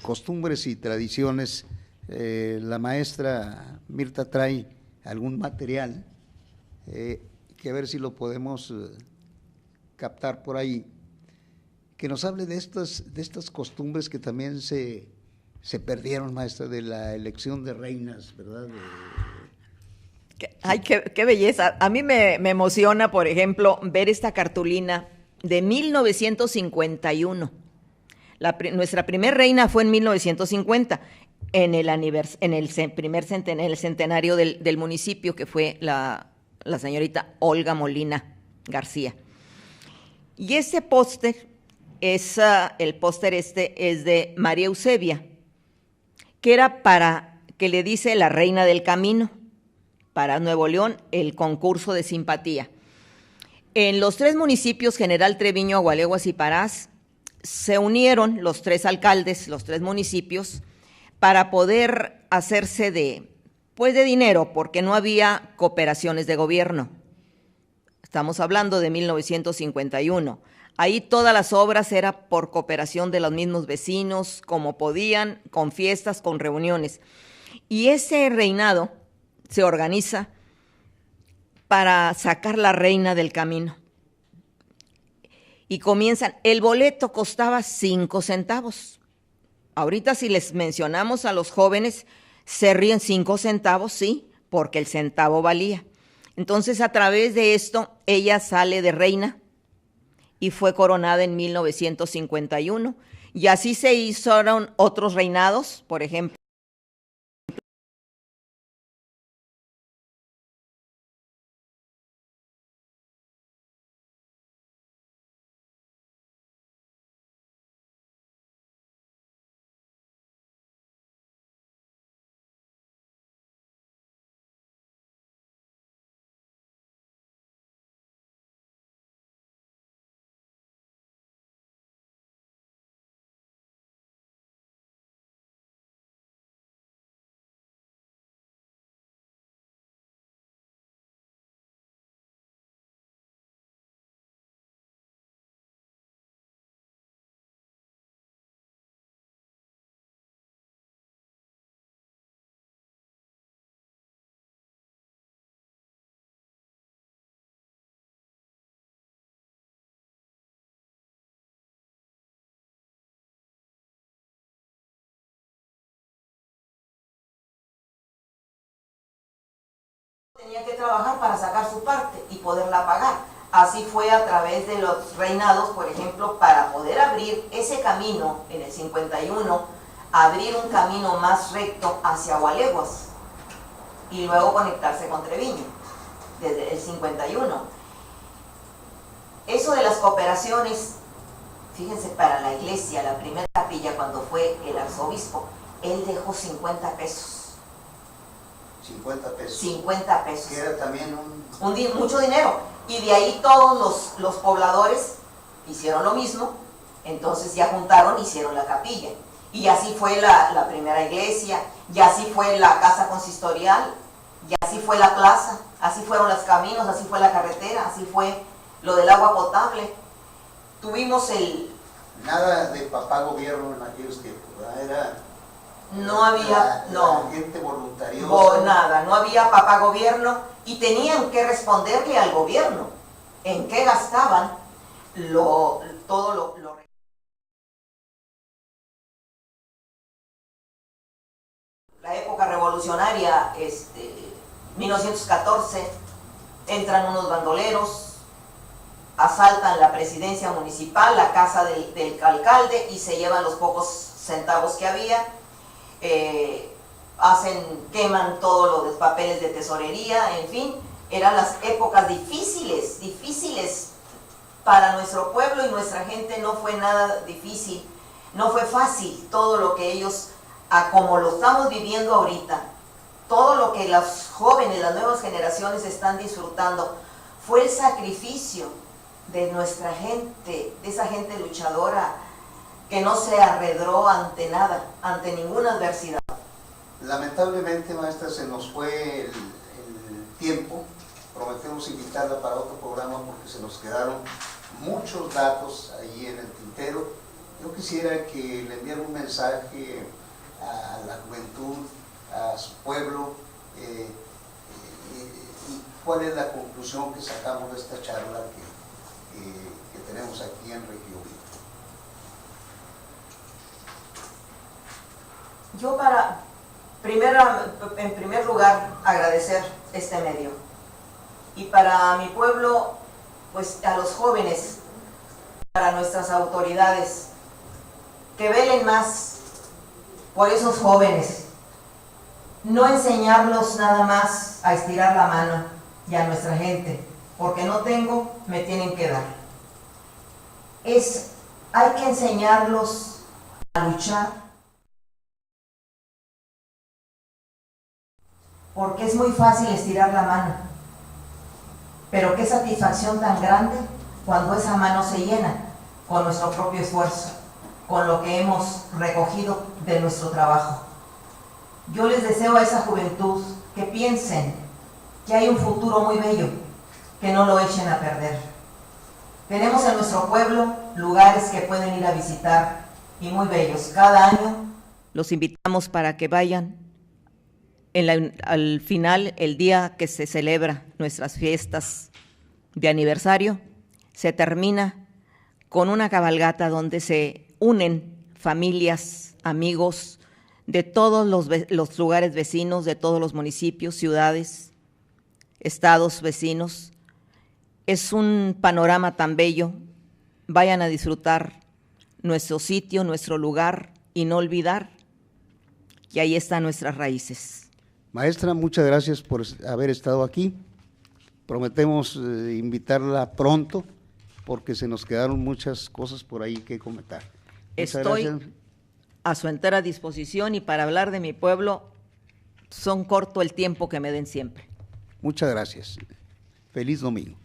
costumbres y tradiciones, la maestra Mirta trae algún material que a ver si lo podemos captar por ahí, que nos hable de estas costumbres que también se perdieron, maestra, de la elección de reinas, ¿verdad? Ay, qué belleza. A mí me emociona, por ejemplo, ver esta cartulina de 1951. Nuestra primera reina fue en 1950, en el centenario del municipio, que fue la señorita Olga Molina García. Y ese póster, el póster es de María Eusebia, que era que le dice la reina del camino, para Nuevo León, el concurso de simpatía. En los 3 municipios, General Treviño, Agualeguas y Parás, se unieron los 3 alcaldes, los 3 municipios, para poder hacerse de dinero, porque no había cooperaciones de gobierno. Estamos hablando de 1951. Ahí todas las obras eran por cooperación de los mismos vecinos, como podían, con fiestas, con reuniones. Y ese reinado se organiza para sacar la reina del camino. Y comienzan, el boleto costaba 5 centavos. Ahorita si les mencionamos a los jóvenes, se ríen 5 centavos, sí, porque el centavo valía. Entonces, a través de esto, ella sale de reina y fue coronada en 1951. Y así se hicieron otros reinados, por ejemplo. Tenía que trabajar para sacar su parte y poderla pagar. Así fue a través de los reinados, por ejemplo, para poder abrir ese camino en el 51, abrir un camino más recto hacia Gualeguas y luego conectarse con Treviño, desde el 51. Eso de las cooperaciones, fíjense, para la iglesia, la primera capilla, cuando fue el arzobispo, él dejó 50 pesos. 50 pesos. 50 pesos. Que era también mucho dinero. Y de ahí todos los pobladores hicieron lo mismo, entonces ya juntaron, hicieron la capilla. Y así fue la primera iglesia, y así fue la casa consistorial, y así fue la plaza, así fueron los caminos, así fue la carretera, así fue lo del agua potable. Tuvimos Nada de papá gobierno en aquellos tiempos, ¿verdad? Era... No había, no. Gente voluntariosa. Nada, no había papá gobierno y tenían que responderle al gobierno en qué gastaban todo lo. La época revolucionaria, 1914, entran unos bandoleros, asaltan la presidencia municipal, la casa del alcalde y se llevan los pocos centavos que había. Queman todos los papeles de tesorería, en fin, eran las épocas difíciles para nuestro pueblo y nuestra gente. No fue nada difícil, no fue fácil todo lo que ellos, como lo estamos viviendo ahorita, todo lo que los jóvenes, las nuevas generaciones están disfrutando, fue el sacrificio de nuestra gente, de esa gente luchadora, que no se arredró ante nada, ante ninguna adversidad. Lamentablemente, maestra, se nos fue el tiempo. Prometemos invitarla para otro programa porque se nos quedaron muchos datos ahí en el tintero. Yo quisiera que le enviara un mensaje a la juventud, a su pueblo, y cuál es la conclusión que sacamos de esta charla que tenemos aquí en Región. Yo en primer lugar, agradecer este medio. Y para mi pueblo, pues a los jóvenes, para nuestras autoridades, que velen más por esos jóvenes. No enseñarlos nada más a estirar la mano y a nuestra gente, porque no tengo, me tienen que dar. Hay que enseñarlos a luchar, porque es muy fácil estirar la mano, pero qué satisfacción tan grande cuando esa mano se llena con nuestro propio esfuerzo, con lo que hemos recogido de nuestro trabajo. Yo les deseo a esa juventud que piensen que hay un futuro muy bello, que no lo echen a perder. Tenemos en nuestro pueblo lugares que pueden ir a visitar y muy bellos. Cada año los invitamos para que vayan al final, el día que se celebra nuestras fiestas de aniversario, se termina con una cabalgata donde se unen familias, amigos de todos los lugares vecinos, de todos los municipios, ciudades, estados vecinos. Es un panorama tan bello. Vayan a disfrutar nuestro sitio, nuestro lugar, y no olvidar que ahí están nuestras raíces. Maestra, muchas gracias por haber estado aquí. Prometemos invitarla pronto porque se nos quedaron muchas cosas por ahí que comentar. Estoy a su entera disposición, y para hablar de mi pueblo son corto el tiempo que me den siempre. Muchas gracias. Feliz domingo.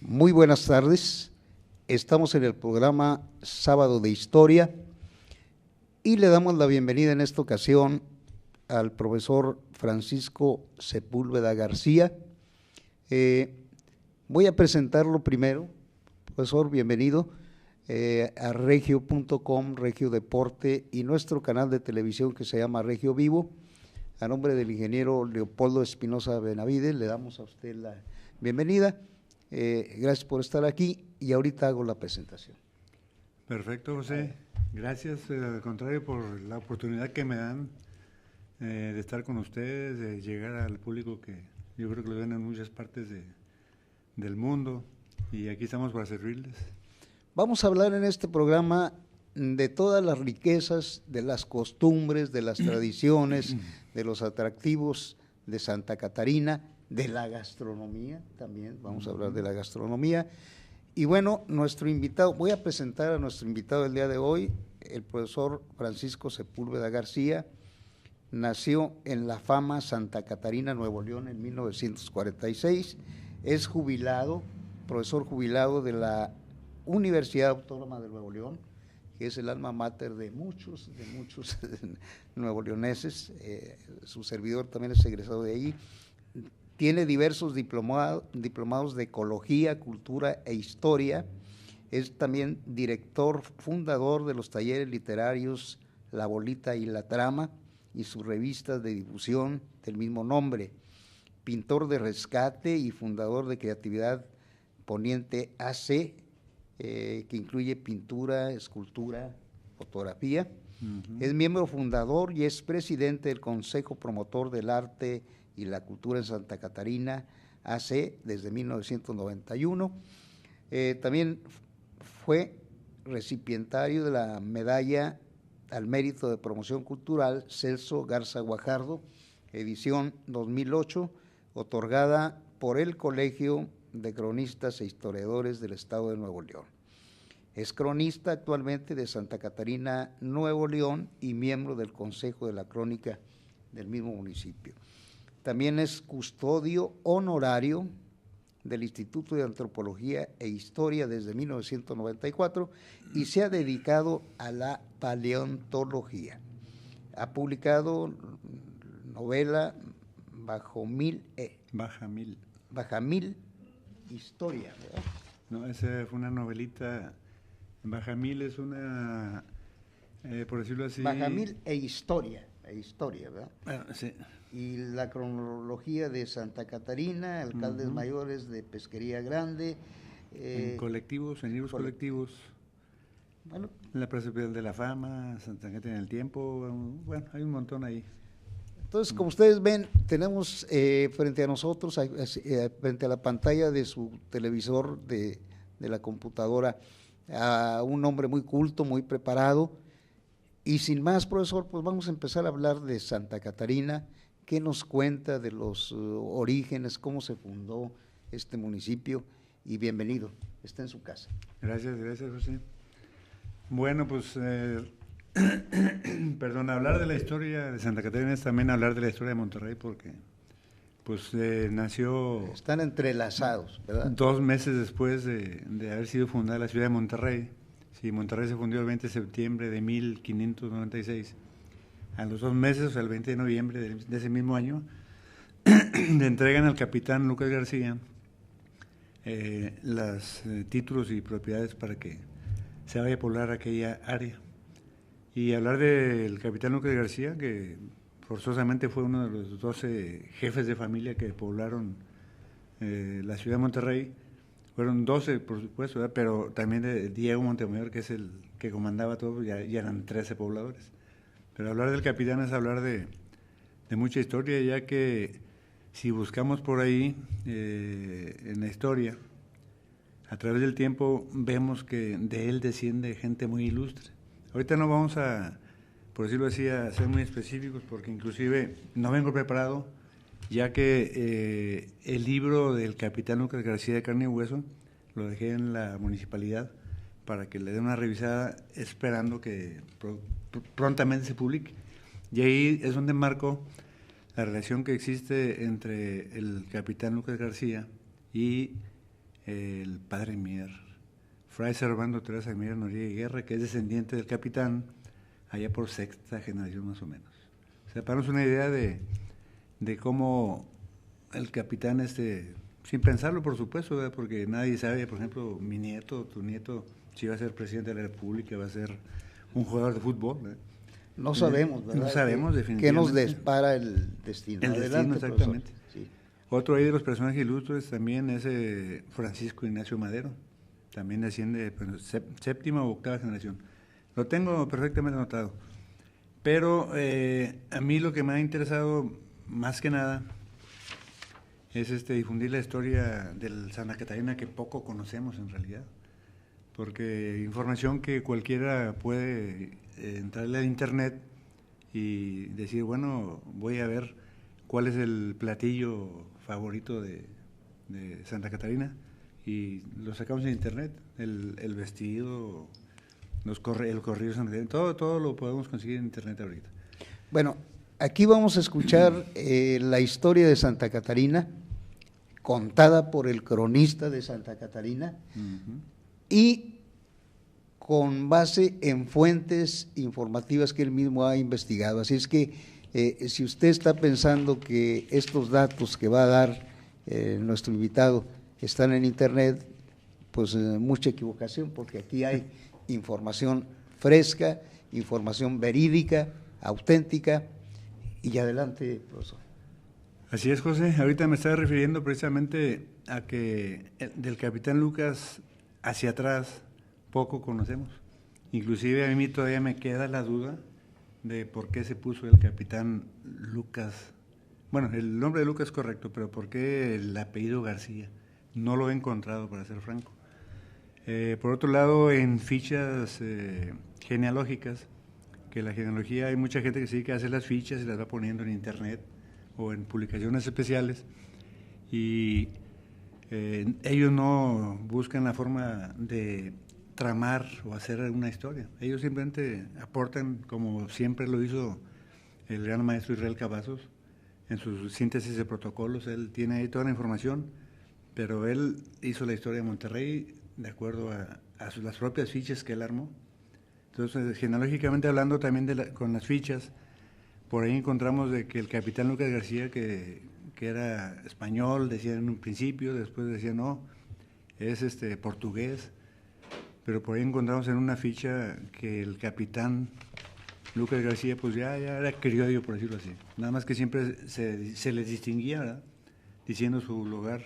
Muy buenas tardes, estamos en el programa Sábado de Historia y le damos la bienvenida en esta ocasión al profesor Francisco Sepúlveda García. Voy a presentarlo primero. Profesor, bienvenido a regio.com, Regio Deporte, y nuestro canal de televisión que se llama Regio Vivo. A nombre del ingeniero Leopoldo Espinosa Benavides, le damos a usted la bienvenida. Gracias por estar aquí y ahorita hago la presentación. Perfecto, José. Gracias, al contrario, por la oportunidad que me dan de estar con ustedes, de llegar al público que yo creo que lo ven en muchas partes del mundo, y aquí estamos para servirles. Vamos a hablar en este programa de todas las riquezas, de las costumbres, de las tradiciones, de los atractivos de Santa Catarina, de la gastronomía también, vamos a hablar de la gastronomía. Y bueno, nuestro invitado, voy a presentar a nuestro invitado del día de hoy, el profesor Francisco Sepúlveda García. Nació en La Fama, Santa Catarina, Nuevo León, en 1946, es jubilado, profesor jubilado de la Universidad Autónoma de Nuevo León, que es el alma mater de muchos nuevoleoneses. Su servidor también es egresado de ahí. Tiene diversos diplomados de Ecología, Cultura e Historia. Es también director, fundador de los talleres literarios La Bolita y La Trama y sus revistas de difusión del mismo nombre. Pintor de rescate y fundador de Creatividad Poniente AC, que incluye pintura, escultura, fotografía. Es miembro fundador y es presidente del Consejo Promotor del Arte y la Cultura en Santa Catarina, AC, desde 1991. También fue recipientario de la Medalla al Mérito de Promoción Cultural Celso Garza Guajardo, edición 2008, otorgada por el Colegio de Cronistas e Historiadores del Estado de Nuevo León. Es cronista actualmente de Santa Catarina, Nuevo León, y miembro del Consejo de la Crónica del mismo municipio. También es custodio honorario del Instituto de Antropología e Historia desde 1994 y se ha dedicado a la paleontología. Ha publicado novela Bajamil Historia, ¿verdad? No, esa fue una novelita. Bajamil es una, por decirlo así. Bajamil e Historia, ¿verdad? Bueno, sí. Y la cronología de Santa Catarina, alcaldes mayores de Pesquería Grande. En colectivos, en libros colectivos. Bueno. La Plaza de la Fama, Santa Catarina en el Tiempo, bueno, hay un montón ahí. Entonces, como ustedes ven, tenemos frente a nosotros, frente a la pantalla de su televisor, de la computadora, a un hombre muy culto, muy preparado. Y sin más, profesor, pues vamos a empezar a hablar de Santa Catarina. ¿Qué nos cuenta de los orígenes, cómo se fundó este municipio? Y bienvenido, está en su casa. Gracias, José. Bueno, pues, perdón, hablar de la historia de Santa Catarina es también hablar de la historia de Monterrey, porque pues nació... Están entrelazados, ¿verdad? 2 meses después de haber sido fundada la ciudad de Monterrey. Sí, Monterrey se fundió el 20 de septiembre de 1596. A los 2 meses, o sea, el 20 de noviembre de ese mismo año, le entregan al capitán Lucas García los títulos y propiedades para que se vaya a poblar aquella área. Y hablar del capitán Lucas García, que forzosamente fue uno de los 12 jefes de familia que poblaron la ciudad de Monterrey. Fueron 12, por supuesto, ¿verdad? Pero también de Diego Montemayor, que es el que comandaba todo, ya eran 13 pobladores. Pero hablar del capitán es hablar de mucha historia, ya que si buscamos por ahí en la historia, a través del tiempo vemos que de él desciende gente muy ilustre. Ahorita no vamos a, por decirlo así, a ser muy específicos, porque inclusive no vengo preparado, ya que el libro del capitán Lucas García de Carne y Hueso lo dejé en la municipalidad para que le dé una revisada, esperando que prontamente se publique. Y ahí es donde marco la relación que existe entre el capitán Lucas García y el padre Mier, Fray Servando Teresa Mier Noriega y Guerra, que es descendiente del capitán, allá por 6ª generación más o menos. O sea, para darnos una idea de cómo el capitán, sin pensarlo por supuesto, ¿verdad? Porque nadie sabe, por ejemplo, mi nieto, tu nieto, si va a ser presidente de la República, va a ser un jugador de fútbol, ¿verdad? No sabemos, ¿verdad? No sabemos, definitivamente. ¿Qué nos depara el destino? El Adelante, destino, exactamente. Sí. Otro ahí de los personajes ilustres también es Francisco Ignacio Madero, también desciende de 7ª o 8ª generación. Lo tengo perfectamente anotado. Pero a mí lo que me ha interesado más que nada es difundir la historia del Santa Catarina, que poco conocemos en realidad, porque información que cualquiera puede entrarle a internet y decir, bueno, voy a ver cuál es el platillo favorito de Santa Catarina, y lo sacamos en internet, el vestido, el corrido de Santa Catarina, todo lo podemos conseguir en internet ahorita. Bueno, aquí vamos a escuchar la historia de Santa Catarina, contada por el cronista de Santa Catarina, y con base en fuentes informativas que él mismo ha investigado. Así es que si usted está pensando que estos datos que va a dar nuestro invitado están en internet, pues mucha equivocación, porque aquí hay información fresca, información verídica, auténtica. Y adelante, profesor. Así es, José. Ahorita me estaba refiriendo precisamente a que del capitán Lucas hacia atrás poco conocemos. Inclusive a mí todavía me queda la duda de por qué se puso el capitán Lucas. Bueno, el nombre de Lucas es correcto, pero ¿por qué el apellido García? No lo he encontrado, para ser franco. Por otro lado, en fichas genealógicas, que la genealogía, hay mucha gente que sí que hace las fichas y las va poniendo en internet o en publicaciones especiales, y ellos no buscan la forma de tramar o hacer una historia. Ellos simplemente aportan, como siempre lo hizo el gran maestro Israel Cavazos, en su síntesis de protocolos. Él tiene ahí toda la información, pero él hizo la historia de Monterrey de acuerdo a las propias fichas que él armó. Entonces, genealógicamente hablando también con las fichas, por ahí encontramos de que el capitán Lucas García, que era español, decían en un principio, después decían no, es portugués, pero por ahí encontramos en una ficha que el capitán Lucas García pues ya era criollo, por decirlo así. Nada más que siempre se les distinguía, ¿verdad?, diciendo su lugar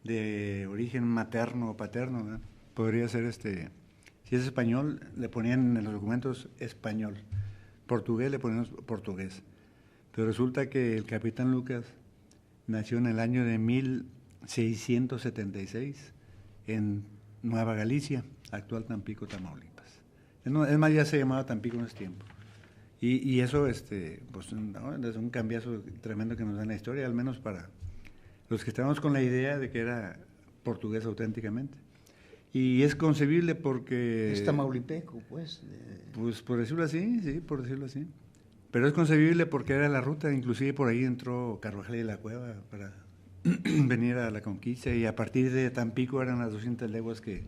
de origen materno o paterno, ¿verdad? Podría ser si es español, le ponían en los documentos español. Portugués, le ponían portugués. Pero resulta que el capitán Lucas nació en el año de 1676 en Nueva Galicia, actual Tampico, Tamaulipas. Es más, ya se llamaba Tampico en ese tiempo. Y eso pues, ¿no?, es un cambiazo tremendo que nos da en la historia, al menos para los que estábamos con la idea de que era portugués auténticamente. Y es concebible porque... Es tamaulipeco, pues. Pues por decirlo así, sí, por decirlo así. Pero es concebible porque era la ruta, inclusive por ahí entró Carvajal de la Cueva para venir a la conquista, y a partir de Tampico eran las 200 leguas que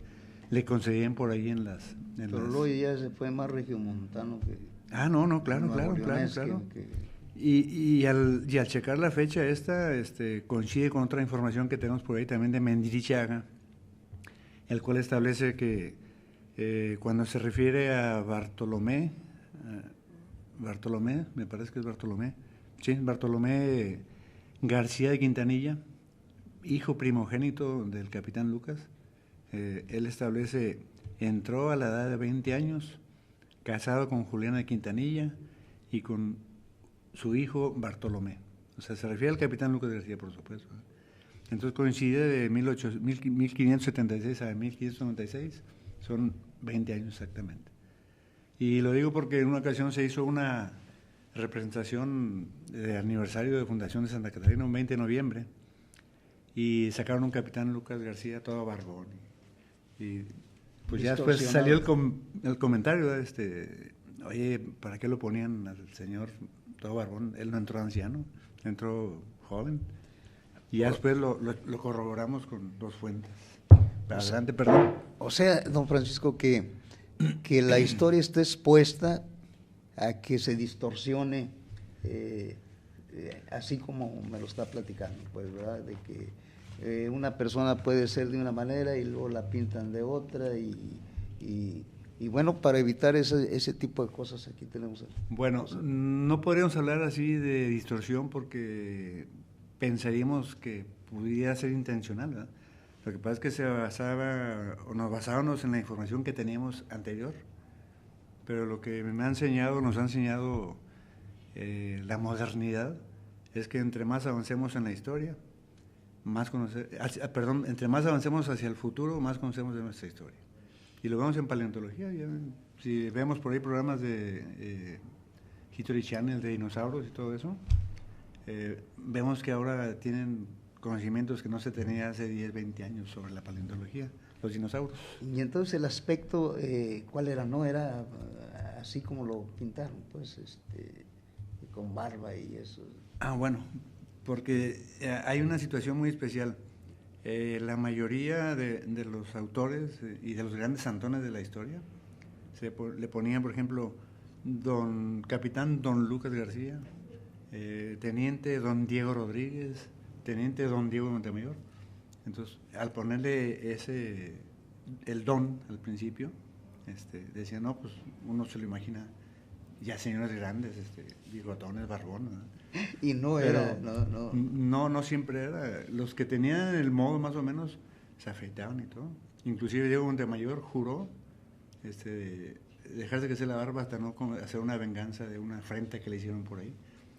le concedían por ahí en las... Pero luego ya se fue más regiomontano que... no, claro. Y al checar la fecha esta, coincide con otra información que tenemos por ahí también de Mendirichaga, el cual establece que cuando se refiere a Bartolomé, me parece que es Bartolomé García de Quintanilla, hijo primogénito del capitán Lucas, él establece, entró a la edad de 20 años, casado con Juliana de Quintanilla y con su hijo Bartolomé. O sea, se refiere al capitán Lucas García, por supuesto. Entonces coincide de 1576 a 1596, son 20 años exactamente. Y lo digo porque en una ocasión se hizo una representación de aniversario de fundación de Santa Catarina, un 20 de noviembre, y sacaron un capitán Lucas García todo barbón. Y pues ya después salió el comentario, oye, ¿para qué lo ponían al señor todo barbón? Él no entró anciano, entró joven. Y ya después lo corroboramos con 2 fuentes. Adelante, perdón. O sea, don Francisco, que la historia está expuesta a que se distorsione, así como me lo está platicando, pues, ¿verdad? De que una persona puede ser de una manera y luego la pintan de otra, y bueno, para evitar ese tipo de cosas aquí tenemos... Bueno, no podríamos hablar así de distorsión porque pensaríamos que pudiera ser intencional, ¿verdad? Lo que pasa es que nos basábamos en la información que teníamos anterior, pero lo que nos ha enseñado la modernidad es que entre más avancemos en la historia, entre más avancemos hacia el futuro, más conocemos de nuestra historia. Y lo vemos en paleontología, si vemos por ahí programas de History Channel, de dinosaurios y todo eso, vemos que ahora tienen conocimientos que no se tenía hace 10, 20 años sobre la paleontología, los dinosaurios. Y entonces el aspecto, ¿cuál era? ¿No era así como lo pintaron, pues, con barba y eso? Bueno, porque hay una situación muy especial. La mayoría de los autores y de los grandes santones de la historia le ponían, por ejemplo, capitán Don Lucas García, teniente Don Diego Rodríguez, teniente Don Diego Montemayor. Entonces, al ponerle el don al principio, decían, no, pues uno se lo imagina ya señores grandes, bigotones, barbones, ¿no? Y no era, no siempre era. Los que tenían el modo más o menos se afeitaban y todo. Inclusive Diego Montemayor juró dejarse crecer la barba hasta no hacer una venganza de una afrenta que le hicieron por ahí,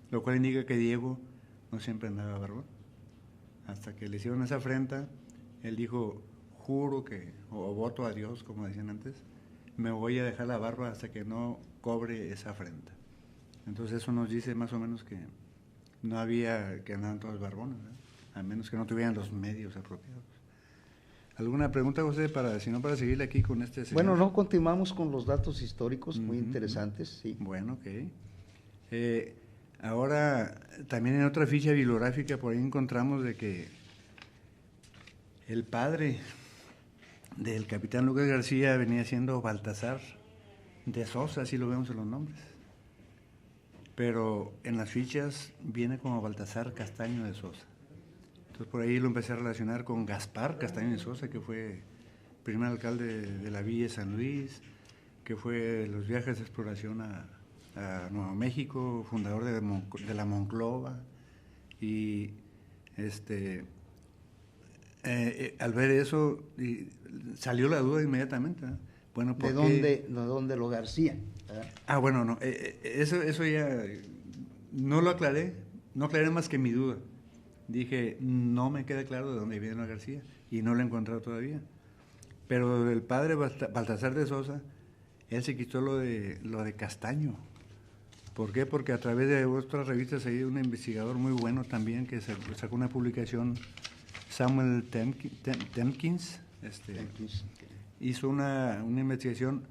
lo cual indica que Diego no siempre andaba barbón. Hasta que le hicieron esa afrenta, él dijo, juro o voto a Dios, como decían antes, me voy a dejar la barba hasta que no cobre esa afrenta. Entonces eso nos dice más o menos que no había que andaban todos barbones, ¿verdad? A menos que no tuvieran los medios apropiados. ¿Alguna pregunta, José, para seguirle aquí con este señor? Bueno, no, continuamos con los datos históricos, muy interesantes, sí. Bueno, ok. Ahora, también en otra ficha bibliográfica por ahí encontramos de que el padre del capitán Lucas García venía siendo Baltasar de Sosa, así lo vemos en los nombres. Pero en las fichas viene como Baltasar Castaño de Sosa. Entonces por ahí lo empecé a relacionar con Gaspar Castaño de Sosa, que fue primer alcalde de la Villa de San Luis, que fue los viajes de exploración a Nuevo México, fundador de la Monclova, y al ver eso salió la duda inmediatamente, ¿no? Bueno, ¿De dónde lo García? Bueno, no, eso ya no lo aclaré, no aclaré más que mi duda. Dije, no me queda claro de dónde viene la García, y no lo he encontrado todavía. Pero el padre Baltasar de Sosa, él se quitó lo de Castaño. ¿Por qué? Porque a través de otras revistas hay un investigador muy bueno también que sacó una publicación, Samuel Temkins, hizo una investigación,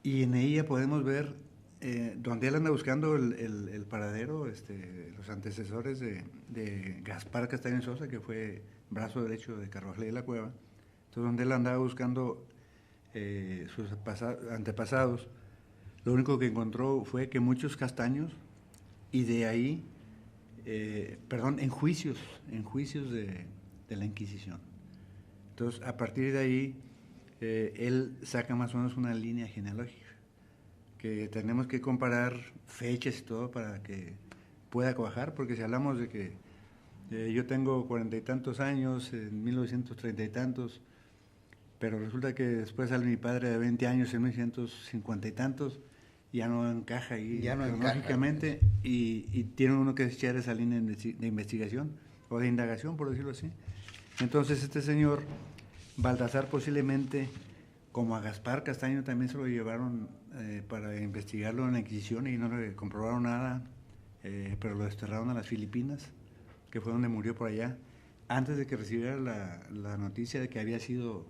y en ella podemos ver donde él anda buscando el paradero, los antecesores de Gaspar Castaño Sosa, que fue brazo derecho de Carvajal de la Cueva. Entonces, donde él andaba buscando sus antepasados, lo único que encontró fue que muchos castaños, y de ahí, en juicios de la Inquisición. Entonces, a partir de ahí, él saca más o menos una línea genealógica, que tenemos que comparar fechas y todo para que pueda cuajar, porque si hablamos de que yo tengo 40 y tantos años, en 1930 y tantos, pero resulta que después sale mi padre de 20 años en 1950 y tantos, ya no encaja ahí cronológicamente, y tiene uno que echar esa línea de investigación o de indagación, por decirlo así. Entonces este señor Baltasar, posiblemente, como a Gaspar Castaño también se lo llevaron para investigarlo en la Inquisición y no le comprobaron nada, pero lo desterraron a las Filipinas, que fue donde murió por allá, antes de que recibiera la noticia de que había sido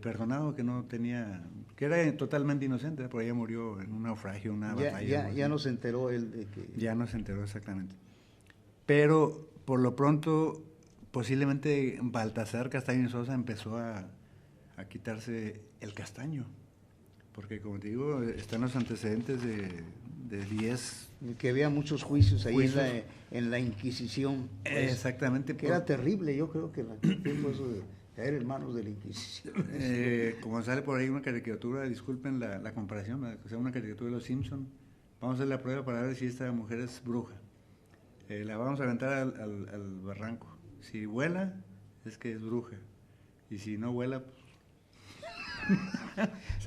perdonado, que no tenía, que era totalmente inocente. Por allá murió en un naufragio, una batalla. Ya no se enteró él de que... Ya no se enteró exactamente. Pero por lo pronto, posiblemente Baltasar Castaño Sosa empezó a quitarse el castaño, porque como te digo, están los antecedentes de 10... Que había muchos juicios ahí en la Inquisición. Pues, exactamente. Que era terrible, yo creo que tiempo eso de caer en manos de la Inquisición. Como sale por ahí una caricatura, disculpen la comparación, o sea, una caricatura de los Simpson, vamos a hacer la prueba para ver si esta mujer es bruja. La vamos a aventar al barranco. Si vuela, es que es bruja. Y si no vuela, pues...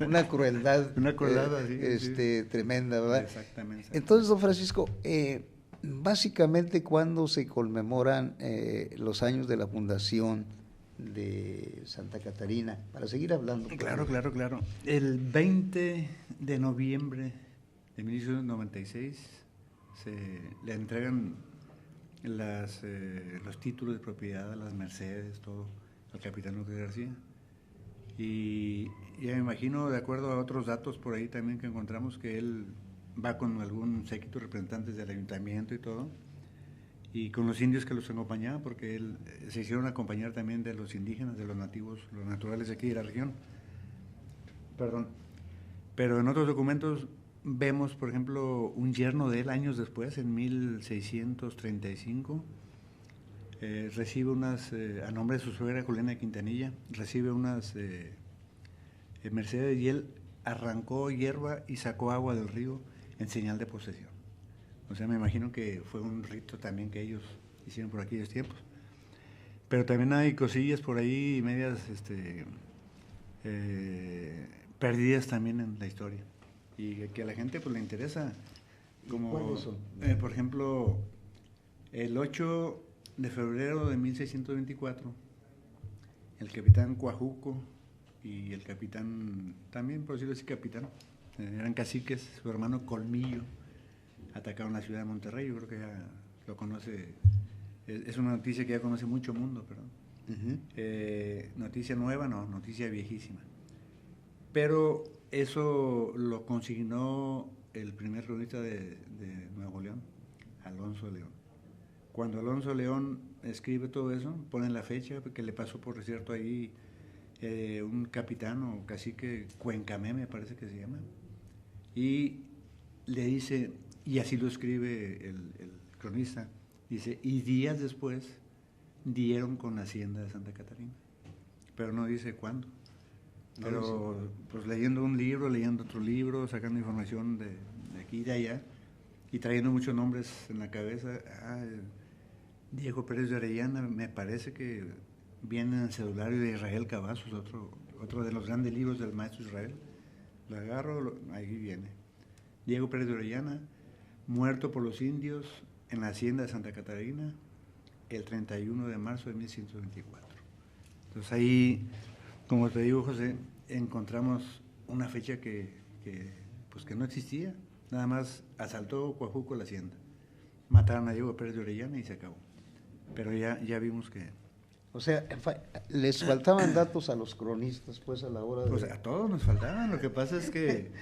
Una crueldad así, sí. Tremenda, ¿verdad? Exactamente. Entonces, don Francisco, básicamente, ¿cuándo se conmemoran los años de la fundación de Santa Catarina? Para seguir hablando. Claro. El 20 de noviembre de 1996 se le entregan los títulos de propiedad, las mercedes, todo, al capitán Lucas García. Y ya me imagino, de acuerdo a otros datos por ahí también que encontramos, que él va con algún séquito de representantes del ayuntamiento y todo, y con los indios que los acompañaban, porque él se hicieron acompañar también de los indígenas, de los nativos, los naturales de aquí de la región. Pero en otros documentos vemos, por ejemplo, un yerno de él años después, en 1635, recibe unas, a nombre de su suegra Juliana Quintanilla, recibe unas mercedes, y él arrancó hierba y sacó agua del río en señal de posesión. O sea, me imagino que fue un rito también que ellos hicieron por aquellos tiempos. Pero también hay cosillas por ahí, medias perdidas también en la historia, y que a la gente pues le interesa. ¿Cuáles son? Por ejemplo, el 8 de febrero de 1624, el capitán Coajuco y el capitán, también por decirlo así, capitán, eran caciques, su hermano Colmillo, atacaron la ciudad de Monterrey. Yo creo que ya lo conoce, es una noticia que ya conoce mucho mundo, perdón. Noticia nueva, no, noticia viejísima. Pero eso lo consignó el primer cronista de Nuevo León, Alonso de León. Cuando Alonso León escribe todo eso, pone la fecha, porque le pasó por cierto ahí un capitán o cacique, Cuencamé me parece que se llama, y le dice, y así lo escribe el cronista, dice, y días después dieron con la hacienda de Santa Catarina, pero no dice cuándo. Pero pues leyendo un libro, leyendo otro libro, sacando información de aquí y de allá, y trayendo muchos nombres en la cabeza. Diego Pérez de Orellana, me parece que viene en el cedulario de Israel Cavazos, otro de los grandes libros del maestro Israel. Lo agarro, ahí viene. Diego Pérez de Orellana, muerto por los indios en la hacienda de Santa Catarina el 31 de marzo de 1124. Entonces ahí, como te digo, José, encontramos una fecha que no existía. Nada más asaltó Coajuco la hacienda, mataron a Diego Pérez de Orellana y se acabó. Pero ya vimos que O sea, les faltaban datos a los cronistas, pues, a la hora de... Pues a todos nos faltaban, lo que pasa es que...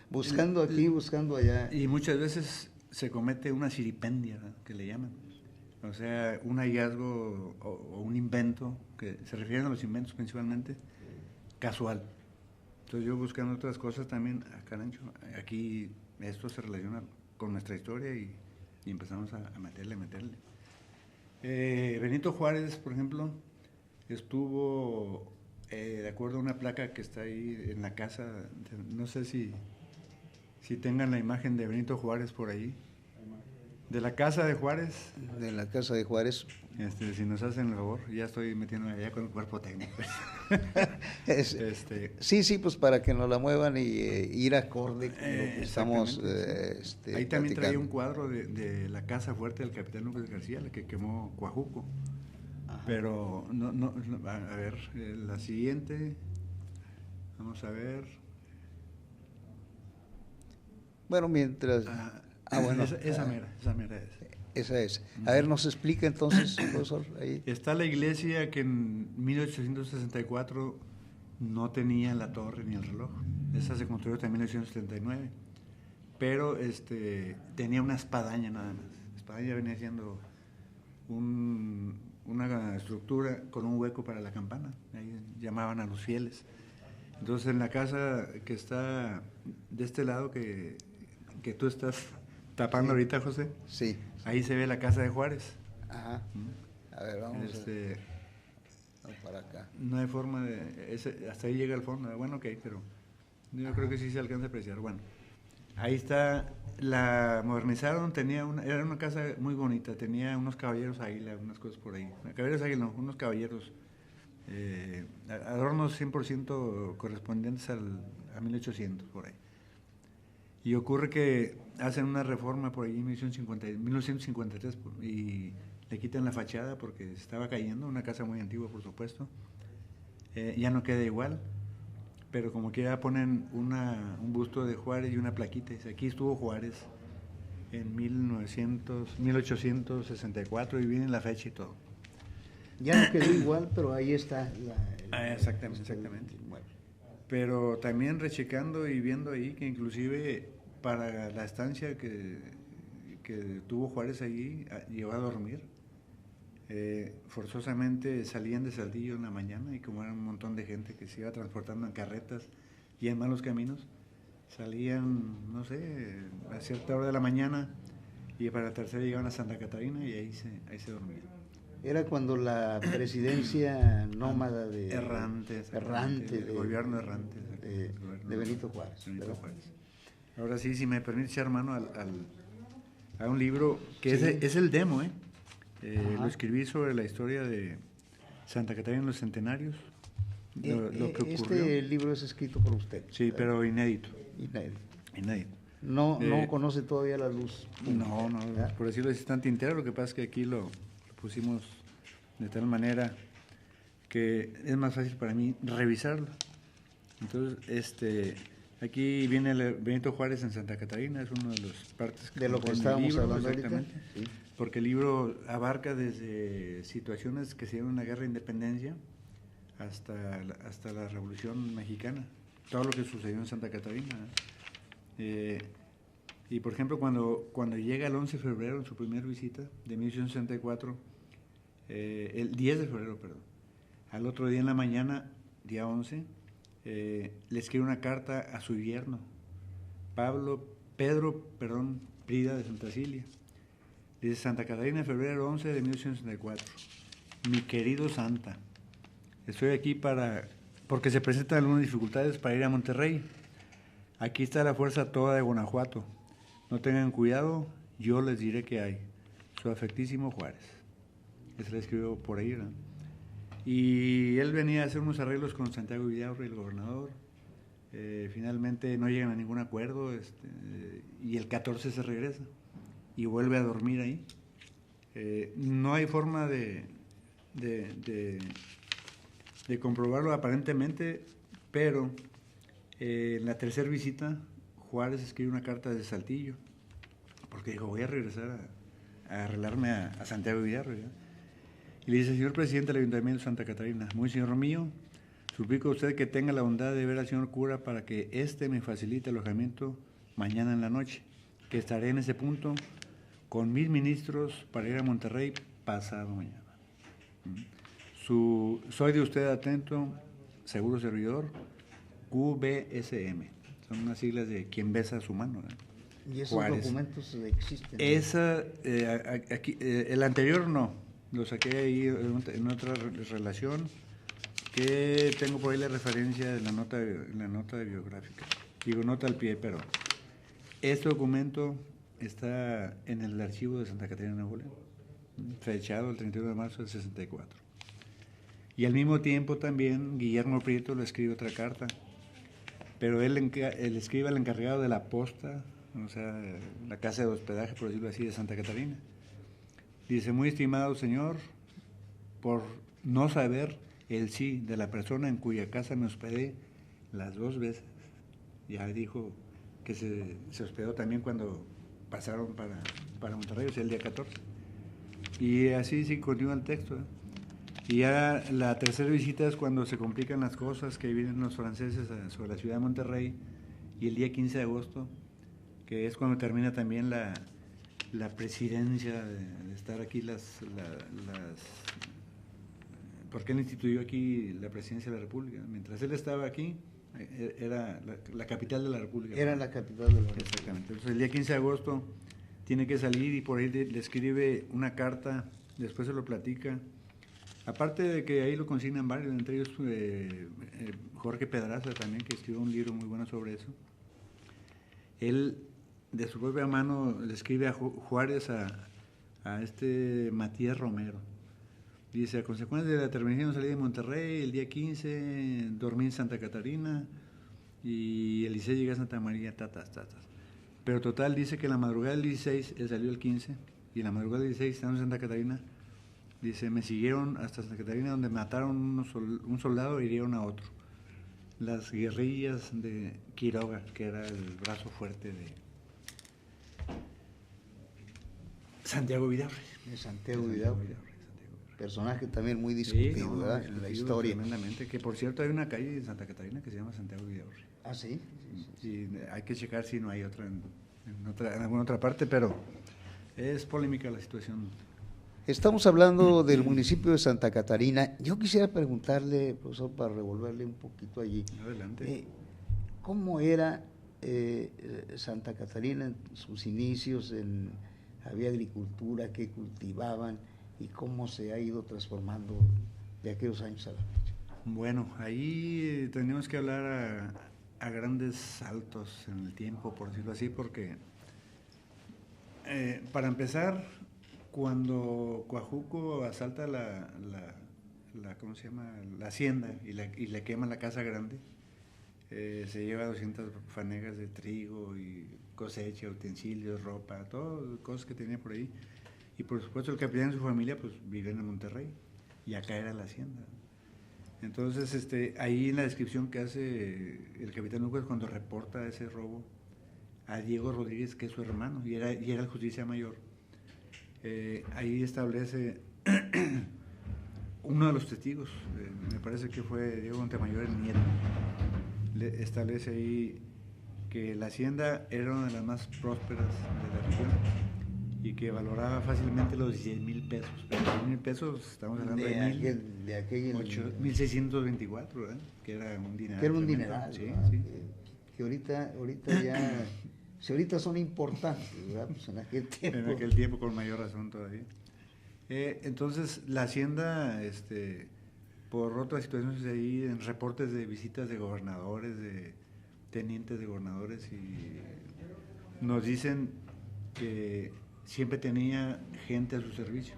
buscando aquí, buscando allá. Y muchas veces se comete una siripendia, ¿verdad?, que le llaman. O sea, un hallazgo o un invento, que se refieren a los inventos principalmente, casual. Entonces yo buscando otras cosas también, carancho, aquí esto se relaciona con nuestra historia y empezamos a meterle. Benito Juárez, por ejemplo, estuvo, de acuerdo a una placa que está ahí en la casa, no sé si tengan la imagen de Benito Juárez por ahí, de la casa de Juárez. De la casa de Juárez. Si nos hacen el favor, ya estoy metiéndome allá con el cuerpo técnico. Sí, pues para que nos la muevan y ir acorde con lo que estamos ahí también traía un cuadro de la casa fuerte del capitán López García, la que quemó Coajuco. Ajá. Pero, a ver, la siguiente, vamos a ver. Bueno, mientras... bueno. Esa mera es. Esa es. A ver, nos explica entonces, profesor, ahí. Está la iglesia que en 1864 no tenía la torre ni el reloj. Esa se construyó hasta 1979. Pero tenía una espadaña nada más. La espadaña venía siendo una estructura con un hueco para la campana. Ahí llamaban a los fieles. Entonces en la casa que está de este lado que tú estás tapando ahorita, José. Sí. Ahí se ve la casa de Juárez. Ajá. A ver, vamos para acá. No hay forma de... hasta ahí llega el fondo. Bueno, ok, pero yo creo que sí se alcanza a apreciar. Bueno, ahí está. La modernizaron, era una casa muy bonita. Tenía unos caballeros águila, unas cosas por ahí. Caballeros águila, no, unos caballeros. Adornos 100% correspondientes a 1800, por ahí. Y ocurre que hacen una reforma por ahí en 1953 y le quitan la fachada porque estaba cayendo, una casa muy antigua, por supuesto. Ya no queda igual, pero como quiera ponen un busto de Juárez y una plaquita. Dice, aquí estuvo Juárez en 1864 y viene la fecha y todo. Ya no quedó igual, pero ahí está. Exactamente. Bueno. Pero también rechecando y viendo ahí que inclusive para la estancia que tuvo Juárez allí, llegó a dormir, forzosamente salían de Saltillo en la mañana y como era un montón de gente que se iba transportando en carretas y en malos caminos, salían, no sé, a cierta hora de la mañana y para la tercera llegaban a Santa Catarina y ahí se dormían. Era cuando la presidencia nómada de... Errante. El gobierno errante. De Benito Juárez. Ahora sí, si me permite echar mano a un libro que es el demo, lo escribí sobre la historia de Santa Catarina en los centenarios. Lo que ocurrió. Este libro es escrito por usted. Sí, pero inédito. Inédito. No conoce todavía la luz. No, por decirlo así, está en tintero. Lo que pasa es que aquí lo pusimos de tal manera que es más fácil para mí revisarlo. Entonces, aquí viene el Benito Juárez en Santa Catarina, es una de las partes de lo que estábamos hablando exactamente, ahorita. Sí. Porque el libro abarca desde situaciones que se dieron en la Guerra de Independencia hasta la Revolución Mexicana, todo lo que sucedió en Santa Catarina. Y por ejemplo, cuando llega el 11 de febrero en su primera visita de 1864, el 10 de febrero, perdón, al otro día en la mañana, día 11, le escribe una carta a su yerno, Pedro Prida de Santa Cilia. Dice: Santa Catarina, febrero 11 de 1864. Mi querido Santa, estoy aquí porque se presentan algunas dificultades para ir a Monterrey. Aquí está la fuerza toda de Guanajuato. No tengan cuidado, yo les diré qué hay. Su afectísimo Juárez. Ese le escribió por ahí, ¿no? Y él venía a hacer unos arreglos con Santiago Vidaurre, el gobernador. Finalmente no llegan a ningún acuerdo, y el 14 se regresa y vuelve a dormir ahí. No hay forma de comprobarlo aparentemente, pero en la tercera visita Juárez escribe una carta desde Saltillo, porque dijo: voy a regresar a arreglarme a Santiago Vidaurre, ¿no? Y le dice: señor presidente del Ayuntamiento de Santa Catarina, muy señor mío, suplico a usted que tenga la bondad de ver al señor cura para que me facilite alojamiento mañana en la noche, que estaré en ese punto con mis ministros para ir a Monterrey pasado mañana. Soy de usted atento, seguro servidor, QBSM. Son unas siglas de quien besa a su mano. ¿Y esos Juárez. documentos existen? El anterior no, lo saqué ahí en otra relación, que tengo por ahí la referencia de la nota de biográfica. Digo nota al pie, pero este documento está en el archivo de Santa Catarina, Nuevo León, fechado el 31 de marzo del 64. Y al mismo tiempo también Guillermo Prieto le escribe otra carta, pero él escribe al encargado de la posta, o sea, la casa de hospedaje, por decirlo así, de Santa Catarina. Dice: muy estimado señor, por no saber el sí de la persona en cuya casa me hospedé las 2 veces. Ya dijo que se hospedó también cuando pasaron para Monterrey, o sea, el día 14. Y así sí continúa el texto, ¿eh? Y ya la tercera visita es cuando se complican las cosas, que vienen los franceses sobre la ciudad de Monterrey, y el día 15 de agosto, que es cuando termina también la presidencia de estar aquí porque él instituyó aquí la presidencia de la República. Mientras él estaba aquí, era la capital de la República. Era la capital de la República. Exactamente. Entonces el día 15 de agosto tiene que salir y por ahí le escribe una carta, después se lo platica. Aparte de que ahí lo consignan varios, entre ellos Jorge Pedraza también, que escribió un libro muy bueno sobre eso. Él, de su propia mano, le escribe a Juárez a Matías Romero. Dice: a consecuencia de la terminación salí de Monterrey, el día 15 dormí en Santa Catarina y el 16 llegué a Santa María, tatas. Pero total, dice que la madrugada del 16, él salió el 15, y la madrugada del 16, estando en Santa Catarina, dice: me siguieron hasta Santa Catarina, donde mataron un soldado e hirieron a otro. Las guerrillas de Quiroga, que era el brazo fuerte de Santiago Vidaurre. De Santiago Vidaurre. Personaje también muy discutido, ¿verdad? En la historia. Tremendamente, que por cierto hay una calle en Santa Catarina que se llama Santiago Vidaurre. ¿Ah, sí? Y hay que checar si no hay otra en alguna otra parte, pero es polémica la situación. Estamos hablando del municipio de Santa Catarina. Yo quisiera preguntarle, profesor, para revolverle un poquito allí. Adelante. ¿Cómo era Santa Catarina en sus inicios? ¿Había agricultura? ¿Qué cultivaban? ¿Y cómo se ha ido transformando de aquellos años a la fecha? Bueno, ahí tenemos que hablar a grandes saltos en el tiempo, por decirlo así, porque para empezar, cuando Coajuco asalta ¿cómo se llama?, la hacienda y le quema la casa grande, se lleva 200 fanegas de trigo y cosecha, utensilios, ropa, todo, cosas que tenía por ahí. Y por supuesto el capitán y su familia pues viven en Monterrey, y acá era la hacienda. Entonces ahí en la descripción que hace el capitán Lucas cuando reporta ese robo a Diego Rodríguez, que es su hermano, y era el justicia mayor, ahí establece uno de los testigos, me parece que fue Diego Montemayor, el nieto, le establece ahí que la hacienda era una de las más prósperas de la región y que valoraba fácilmente los 10,000 pesos. Pero 10,000 pesos, estamos hablando de 1,624, ¿verdad? Que era un dineral. Que era un dineral, sí, ¿verdad? sí. Que ahorita ya, si ahorita son importantes, ¿verdad? Pues en aquel tiempo. En aquel tiempo con mayor razón todavía. Entonces, la hacienda, por otras situaciones de ahí, en reportes de visitas de gobernadores, de tenientes de gobernadores, y nos dicen que siempre tenía gente a su servicio,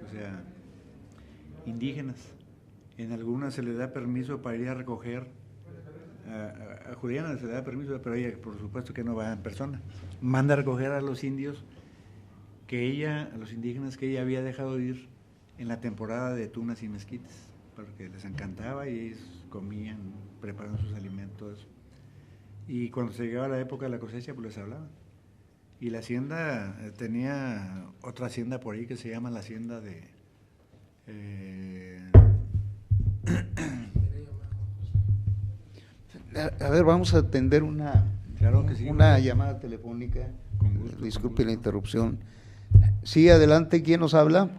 o sea, indígenas. En algunas se les da permiso para ir a recoger, a Juliana se le da permiso, pero ella por supuesto que no va en persona. Manda a recoger a los indios a los indígenas que ella había dejado ir en la temporada de tunas y mezquites, porque les encantaba y ellos comían, preparaban sus alimentos. Y cuando se llegaba la época de la cosecha, pues les hablaban. Y la hacienda tenía otra hacienda por ahí que se llama la hacienda de A ver, vamos a atender Claro que sí, una llamada telefónica. Con gusto, Disculpe con la gusto. interrupción. Sí, adelante, ¿quién nos habla?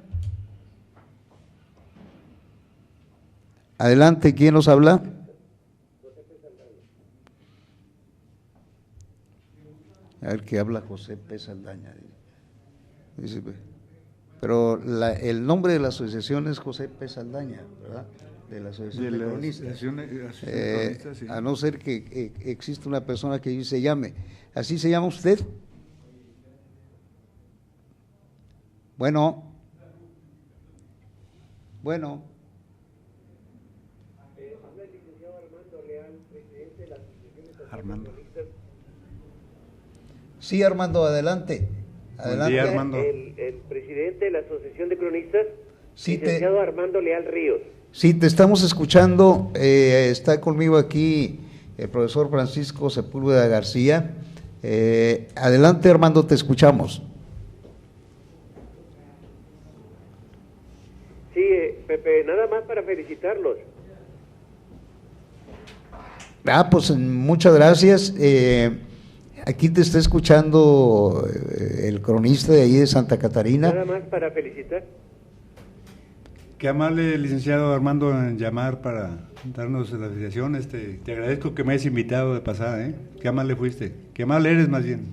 Adelante, ¿quién nos habla? A ver, ¿qué habla José P. Saldaña? Dice, pero el nombre de la asociación es José P. Saldaña, ¿verdad? De la Asociación de Cronistas. Asociación de Cronistas, sí. A no ser que exista una persona que se llame. ¿Así se llama usted? Bueno. Bueno. Habla el licenciado Armando Leal, presidente de la Asociación de Armando. Sí, Armando, adelante. Buen día, Armando. El presidente de la Asociación de Cronistas, Sí, licenciado Armando Leal Ríos. Sí, te estamos escuchando. Está conmigo aquí el profesor Francisco Sepúlveda García. Adelante, Armando, te escuchamos. Sí, Pepe, nada más para felicitarlos. Pues muchas gracias. Aquí te está escuchando el cronista de ahí de Santa Catarina. Nada más para felicitar. Qué amable, licenciado Armando, en llamar para darnos la felicitación. Te agradezco que me hayas invitado de pasada, ¿eh? Qué amable fuiste. Qué amable eres, más bien.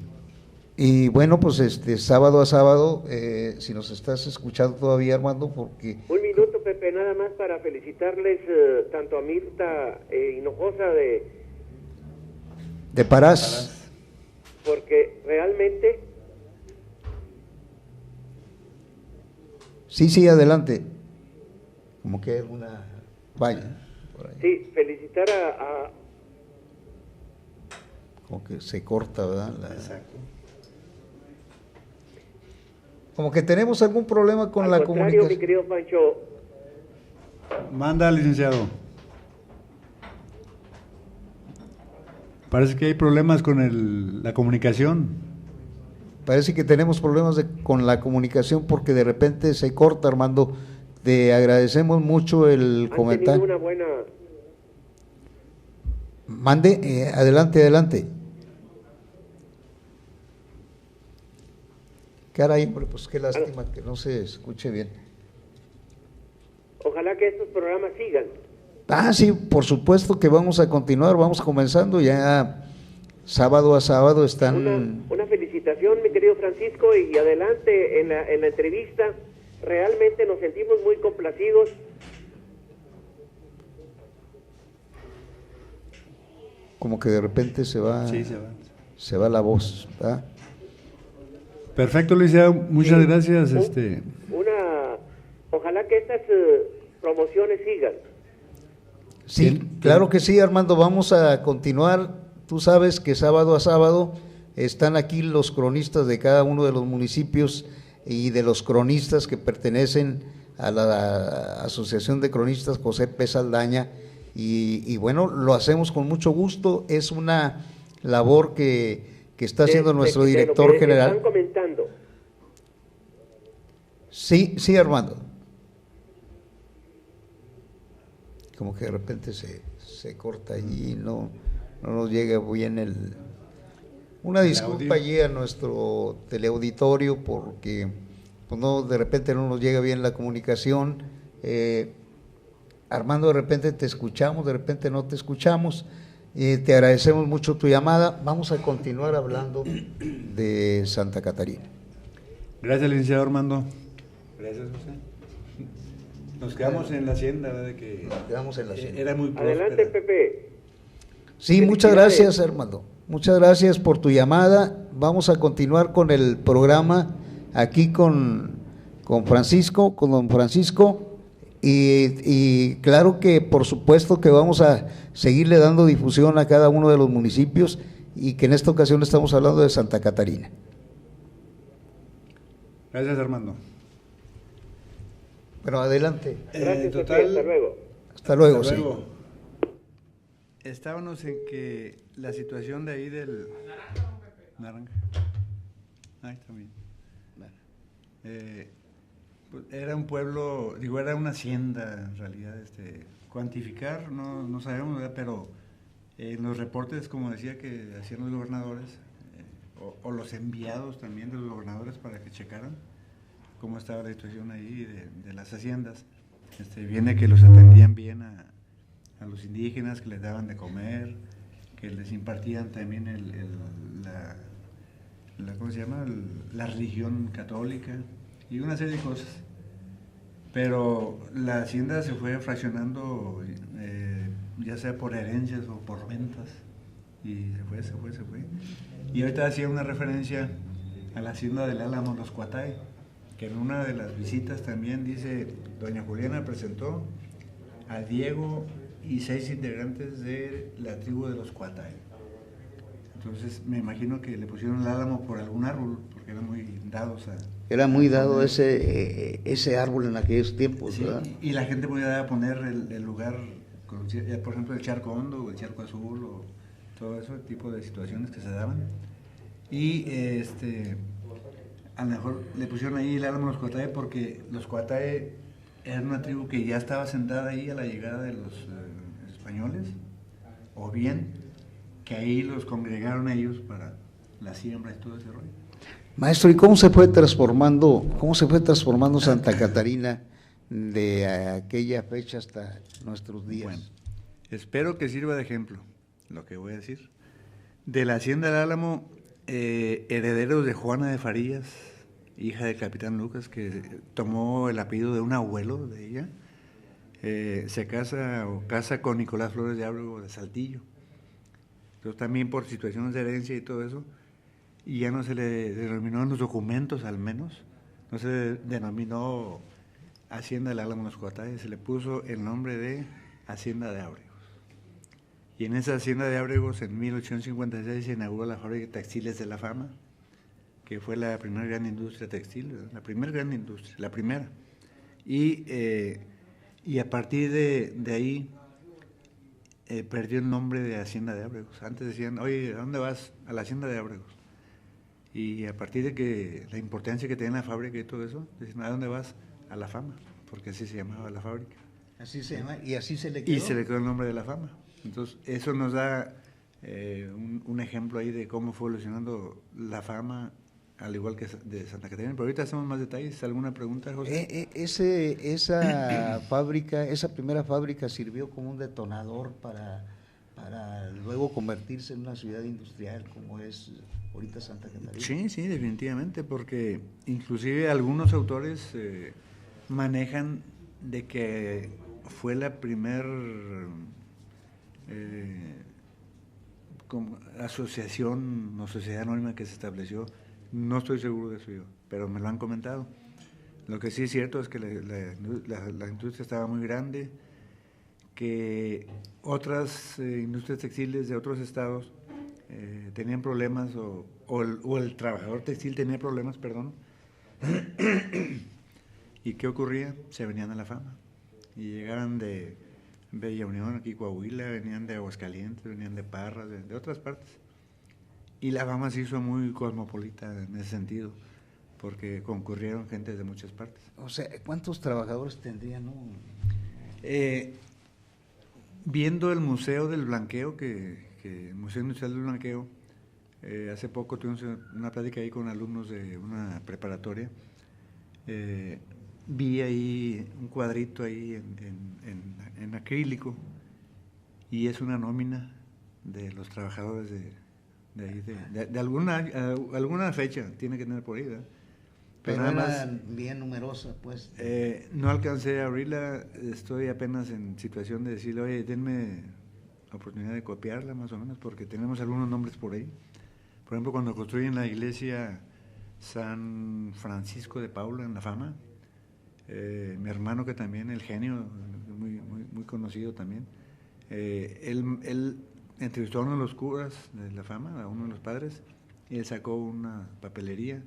Y bueno, pues sábado a sábado, si nos estás escuchando todavía, Armando, porque… Un minuto, Pepe, nada más para felicitarles tanto a Mirta Hinojosa de Parás. porque realmente… Sí, adelante. Como que hay alguna valla por ahí. Sí, felicitar a Como que se corta, ¿verdad? Exacto. Como que tenemos algún problema con la al contrario, mi comunicación. querido Pancho, Manda, licenciado. Parece que hay problemas con la comunicación. Parece que tenemos problemas con la comunicación porque de repente se corta, Armando. Te agradecemos mucho el han comentario. tenido una buena… Mande, adelante. Caray, hombre, pues qué lástima que no se escuche bien. Ojalá que estos programas sigan. Sí, por supuesto que vamos a continuar, vamos comenzando ya sábado a sábado están… Una felicitación, mi querido Francisco, y adelante en la entrevista. Realmente nos sentimos muy complacidos. Como que de repente se va, Sí, se va. se va la voz, ¿verdad? Perfecto, licenciado. Muchas Sí. gracias. Ojalá que estas promociones sigan. Sí, Bien. claro que sí, Armando, vamos a continuar. Tú sabes que sábado a sábado están aquí los cronistas de cada uno de los municipios y de los cronistas que pertenecen a la Asociación de Cronistas José P. Saldaña y bueno, lo hacemos con mucho gusto, es una labor que está haciendo nuestro De lo director que general. están comentando. Sí, Armando. Como que de repente se corta allí, no nos llega bien una disculpa allí a nuestro teleauditorio porque pues no, de repente no nos llega bien la comunicación. Armando, de repente te escuchamos, de repente no te escuchamos. Te agradecemos mucho tu llamada. Vamos a continuar hablando de Santa Catarina. Gracias, licenciado Armando. Gracias, José. Nos quedamos en la hacienda, ¿verdad? Quedamos en la hacienda. Era muy próspera. Adelante, Pepe. Sí, muchas Felicidades. gracias, Armando. Muchas gracias por tu llamada. Vamos a continuar con el programa aquí con Francisco, con don Francisco. Y claro que por supuesto que vamos a seguirle dando difusión a cada uno de los municipios y que en esta ocasión estamos hablando de Santa Catarina. Gracias, Armando. Bueno, adelante. Gracias, total, Pepe. Hasta luego. Hasta luego, Hasta sí. luego. Estábamos en que la situación de ahí del… Naranja. Ahí está bien. Pues era un pueblo, digo, era una hacienda en realidad, cuantificar no sabemos, ¿verdad? Pero en los reportes, como decía, que hacían los gobernadores, o los enviados también de los gobernadores para que checaran cómo estaba la situación ahí de las haciendas, viene que los atendían bien a los indígenas, que les daban de comer, que les impartían también ¿cómo se llama? La religión católica y una serie de cosas. Pero la hacienda se fue fraccionando, ya sea por herencias o por ventas, y se fue. Y ahorita hacía una referencia a la hacienda del Álamo, los Cuatay, que en una de las visitas también dice, doña Juliana presentó a Diego y 6 integrantes de la tribu de los Cuatay. Entonces me imagino que le pusieron el álamo por algún árbol, porque eran muy dados a... Era muy dado ese árbol en aquellos tiempos, sí, ¿verdad? Y la gente podía poner el lugar, por ejemplo, el charco hondo o el charco azul, o todo ese tipo de situaciones que se daban. Y a lo mejor le pusieron ahí el álamo a los Cuatay porque los Cuatay eran una tribu que ya estaba sentada ahí a la llegada de los españoles, o bien que ahí los congregaron ellos para la siembra y todo ese rollo. Maestro, ¿y cómo se fue transformando Santa Catarina de aquella fecha hasta nuestros días? Bueno, espero que sirva de ejemplo lo que voy a decir. De la hacienda del Álamo, herederos de Juana de Farías, hija del capitán Lucas, que tomó el apellido de un abuelo de ella, se casa con Nicolás Flores de Ábrego de Saltillo. Entonces también por situaciones de herencia y todo eso, y ya no se le denominó en los documentos al menos, no se le denominó Hacienda del Álamo Los Cuatay, se le puso el nombre de Hacienda de Ábregos. Y en esa Hacienda de Ábregos en 1856 se inauguró la fábrica de textiles de La Fama, que fue la primera gran industria textil, ¿verdad? La primera gran industria, la primera. Y a partir de ahí perdió el nombre de Hacienda de Ábregos. Antes decían, oye, ¿a dónde vas? A la Hacienda de Ábregos. Y a partir de que la importancia que tenía la fábrica y todo eso, decían, ¿a dónde vas? A La Fama, porque así se llamaba la fábrica. Así se llama, y así se le quedó. Y se le quedó el nombre de La Fama. Entonces, eso nos da un ejemplo ahí de cómo fue evolucionando la fama, al igual que de Santa Catarina. Pero ahorita hacemos más detalles. ¿Alguna pregunta, José? Esa primera fábrica sirvió como un detonador para luego convertirse en una ciudad industrial como es ahorita Santa Catarina. Sí, definitivamente, porque inclusive algunos autores manejan de que fue la primer asociación o sociedad anónima que se estableció. No estoy seguro de eso yo, pero me lo han comentado. Lo que sí es cierto es que la industria estaba muy grande, que otras industrias textiles de otros estados tenían problemas, o el trabajador textil tenía problemas, perdón. ¿Y qué ocurría? Se venían a La Fama y llegaban de Bella Unión, aquí Coahuila, venían de Aguascalientes, venían de Parras, de otras partes. Y La Fama se hizo muy cosmopolita en ese sentido, porque concurrieron gente de muchas partes. O sea, ¿cuántos trabajadores tendrían, no? Viendo el Museo del Blanqueo, el Museo Industrial del Blanqueo, hace poco tuvimos una plática ahí con alumnos de una preparatoria, vi ahí un cuadrito ahí en acrílico, y es una nómina de los trabajadores de alguna fecha, tiene que tener por ahí, ¿verdad? Pero nada más bien numerosa, pues. No alcancé a abrirla, estoy apenas en situación de decirle, oye, denme oportunidad de copiarla más o menos, porque tenemos algunos nombres por ahí. Por ejemplo, cuando construyen la iglesia San Francisco de Paula en La Fama, mi hermano, que también, el genio, muy conocido también, él entrevistó a uno de los curas de La Fama, a uno de los padres, y él sacó una papelería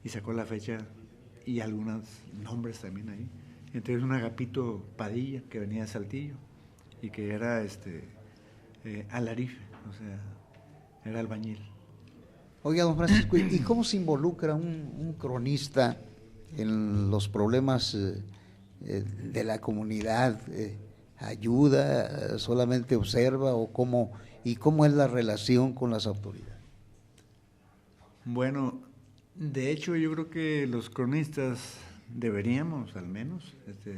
y sacó la fecha y algunos nombres también ahí. Entre ellos un Agapito Padilla, que venía de Saltillo, y que era alarife, o sea, era albañil. Oiga, don Francisco, ¿y cómo se involucra un cronista en los problemas de la comunidad? ¿Ayuda, solamente observa o cómo es la relación con las autoridades? Bueno, de hecho yo creo que los cronistas deberíamos al menos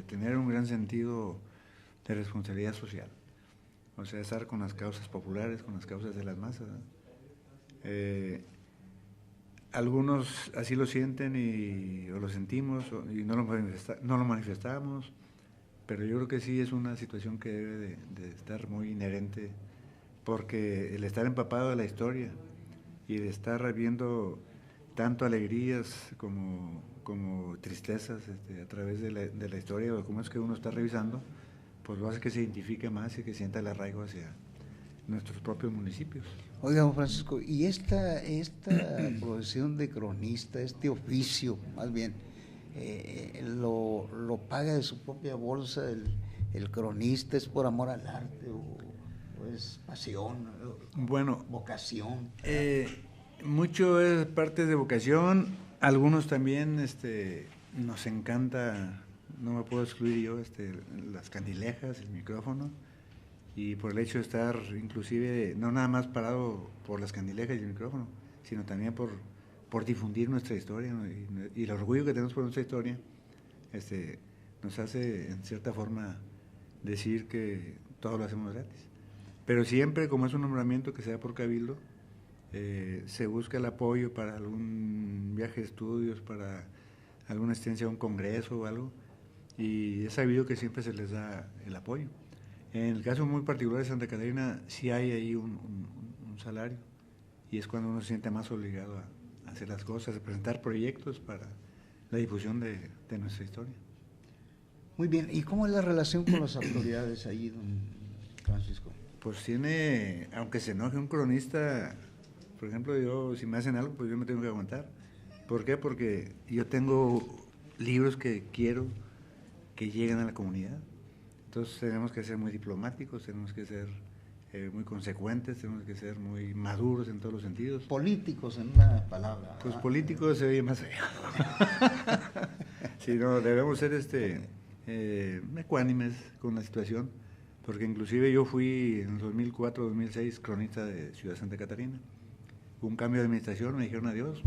tener un gran sentido de responsabilidad social, o sea, estar con las causas populares, con las causas de las masas. Algunos así lo sienten o lo sentimos y no lo manifestamos, pero yo creo que sí es una situación que debe de estar muy inherente, porque el estar empapado de la historia y de estar viendo tanto alegrías como tristezas a través de la historia, o cómo es que uno está revisando, pues lo hace que se identifique más y que sienta el arraigo hacia nuestros propios municipios. Oiga, don Francisco, y esta profesión de cronista, este oficio, más bien, lo paga de su propia bolsa el cronista? ¿Es por amor al arte o es pasión, bueno, vocación? Mucho es parte de vocación, algunos también nos encanta, no me puedo excluir yo, las candilejas, el micrófono, y por el hecho de estar inclusive no nada más parado por las candilejas y el micrófono, sino también por difundir nuestra historia, ¿no? y el orgullo que tenemos por nuestra historia nos hace en cierta forma decir que todo lo hacemos gratis. Pero siempre, como es un nombramiento que se da por cabildo, se busca el apoyo para algún viaje de estudios, para alguna asistencia a un congreso o algo, y es sabido que siempre se les da el apoyo. En el caso muy particular de Santa Catarina, sí hay ahí un salario, y es cuando uno se siente más obligado a hacer las cosas, a presentar proyectos para la difusión de nuestra historia. Muy bien, ¿y cómo es la relación con las autoridades ahí, don Francisco? Pues tiene, aunque se enoje un cronista, por ejemplo, yo, si me hacen algo, pues yo me tengo que aguantar. ¿Por qué? Porque yo tengo libros que quiero que lleguen a la comunidad. Entonces tenemos que ser muy diplomáticos, tenemos que ser muy consecuentes, tenemos que ser muy maduros en todos los sentidos. Políticos, en una palabra. Pues políticos se oye más feo. Sí, no, debemos ser ecuánimes con la situación, porque inclusive yo fui en el 2004-2006 cronista de Ciudad Santa Catarina. Hubo un cambio de administración, me dijeron adiós,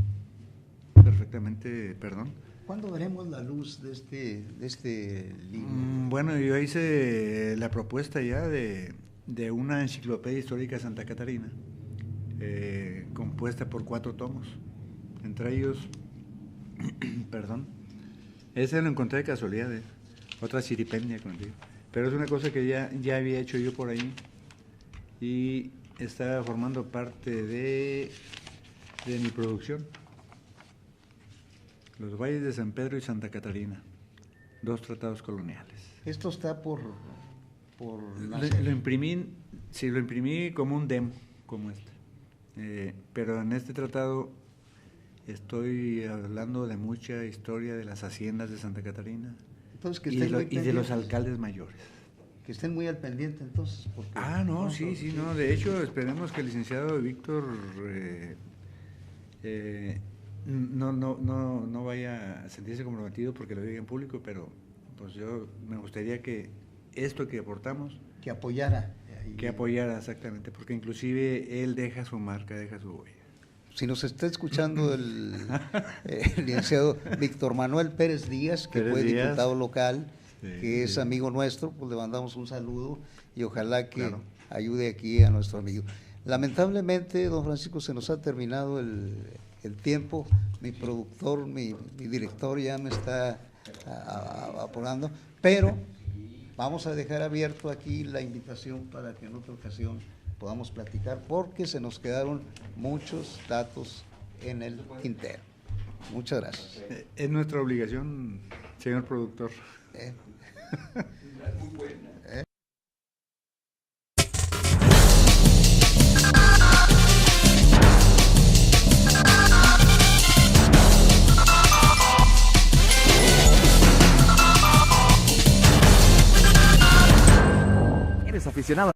perfectamente, perdón. ¿Cuándo veremos la luz de este libro? Bueno, yo hice la propuesta ya de una enciclopedia histórica de Santa Catarina, compuesta por 4 tomos, entre ellos, perdón, ese lo encontré de casualidad, otra siripendia contigo, pero es una cosa que ya había hecho yo por ahí y está formando parte de mi producción. Los valles de San Pedro y Santa Catarina, 2 tratados coloniales. Esto está por lo imprimí como un demo, como pero en este tratado estoy hablando de mucha historia de las haciendas de Santa Catarina. Entonces, y de los alcaldes mayores. Que estén muy al pendiente entonces. Porque, no, de hecho esperemos que el licenciado Víctor no vaya a sentirse comprometido porque lo diga en público, pero pues yo me gustaría que esto que aportamos... Que apoyara. Que apoyara, exactamente, porque inclusive él deja su marca, deja su huella. Si nos está escuchando el licenciado Víctor Manuel Pérez Díaz, que fue diputado local, que es amigo nuestro, pues le mandamos un saludo y ojalá que ayude aquí a nuestro amigo. Lamentablemente, don Francisco, se nos ha terminado el tiempo. Mi productor, mi director ya me está apurando, pero vamos a dejar abierto aquí la invitación para que en otra ocasión podamos platicar, porque se nos quedaron muchos datos en el tintero. Muchas gracias. Es nuestra obligación, señor productor. Muy buena. ¿Eres aficionado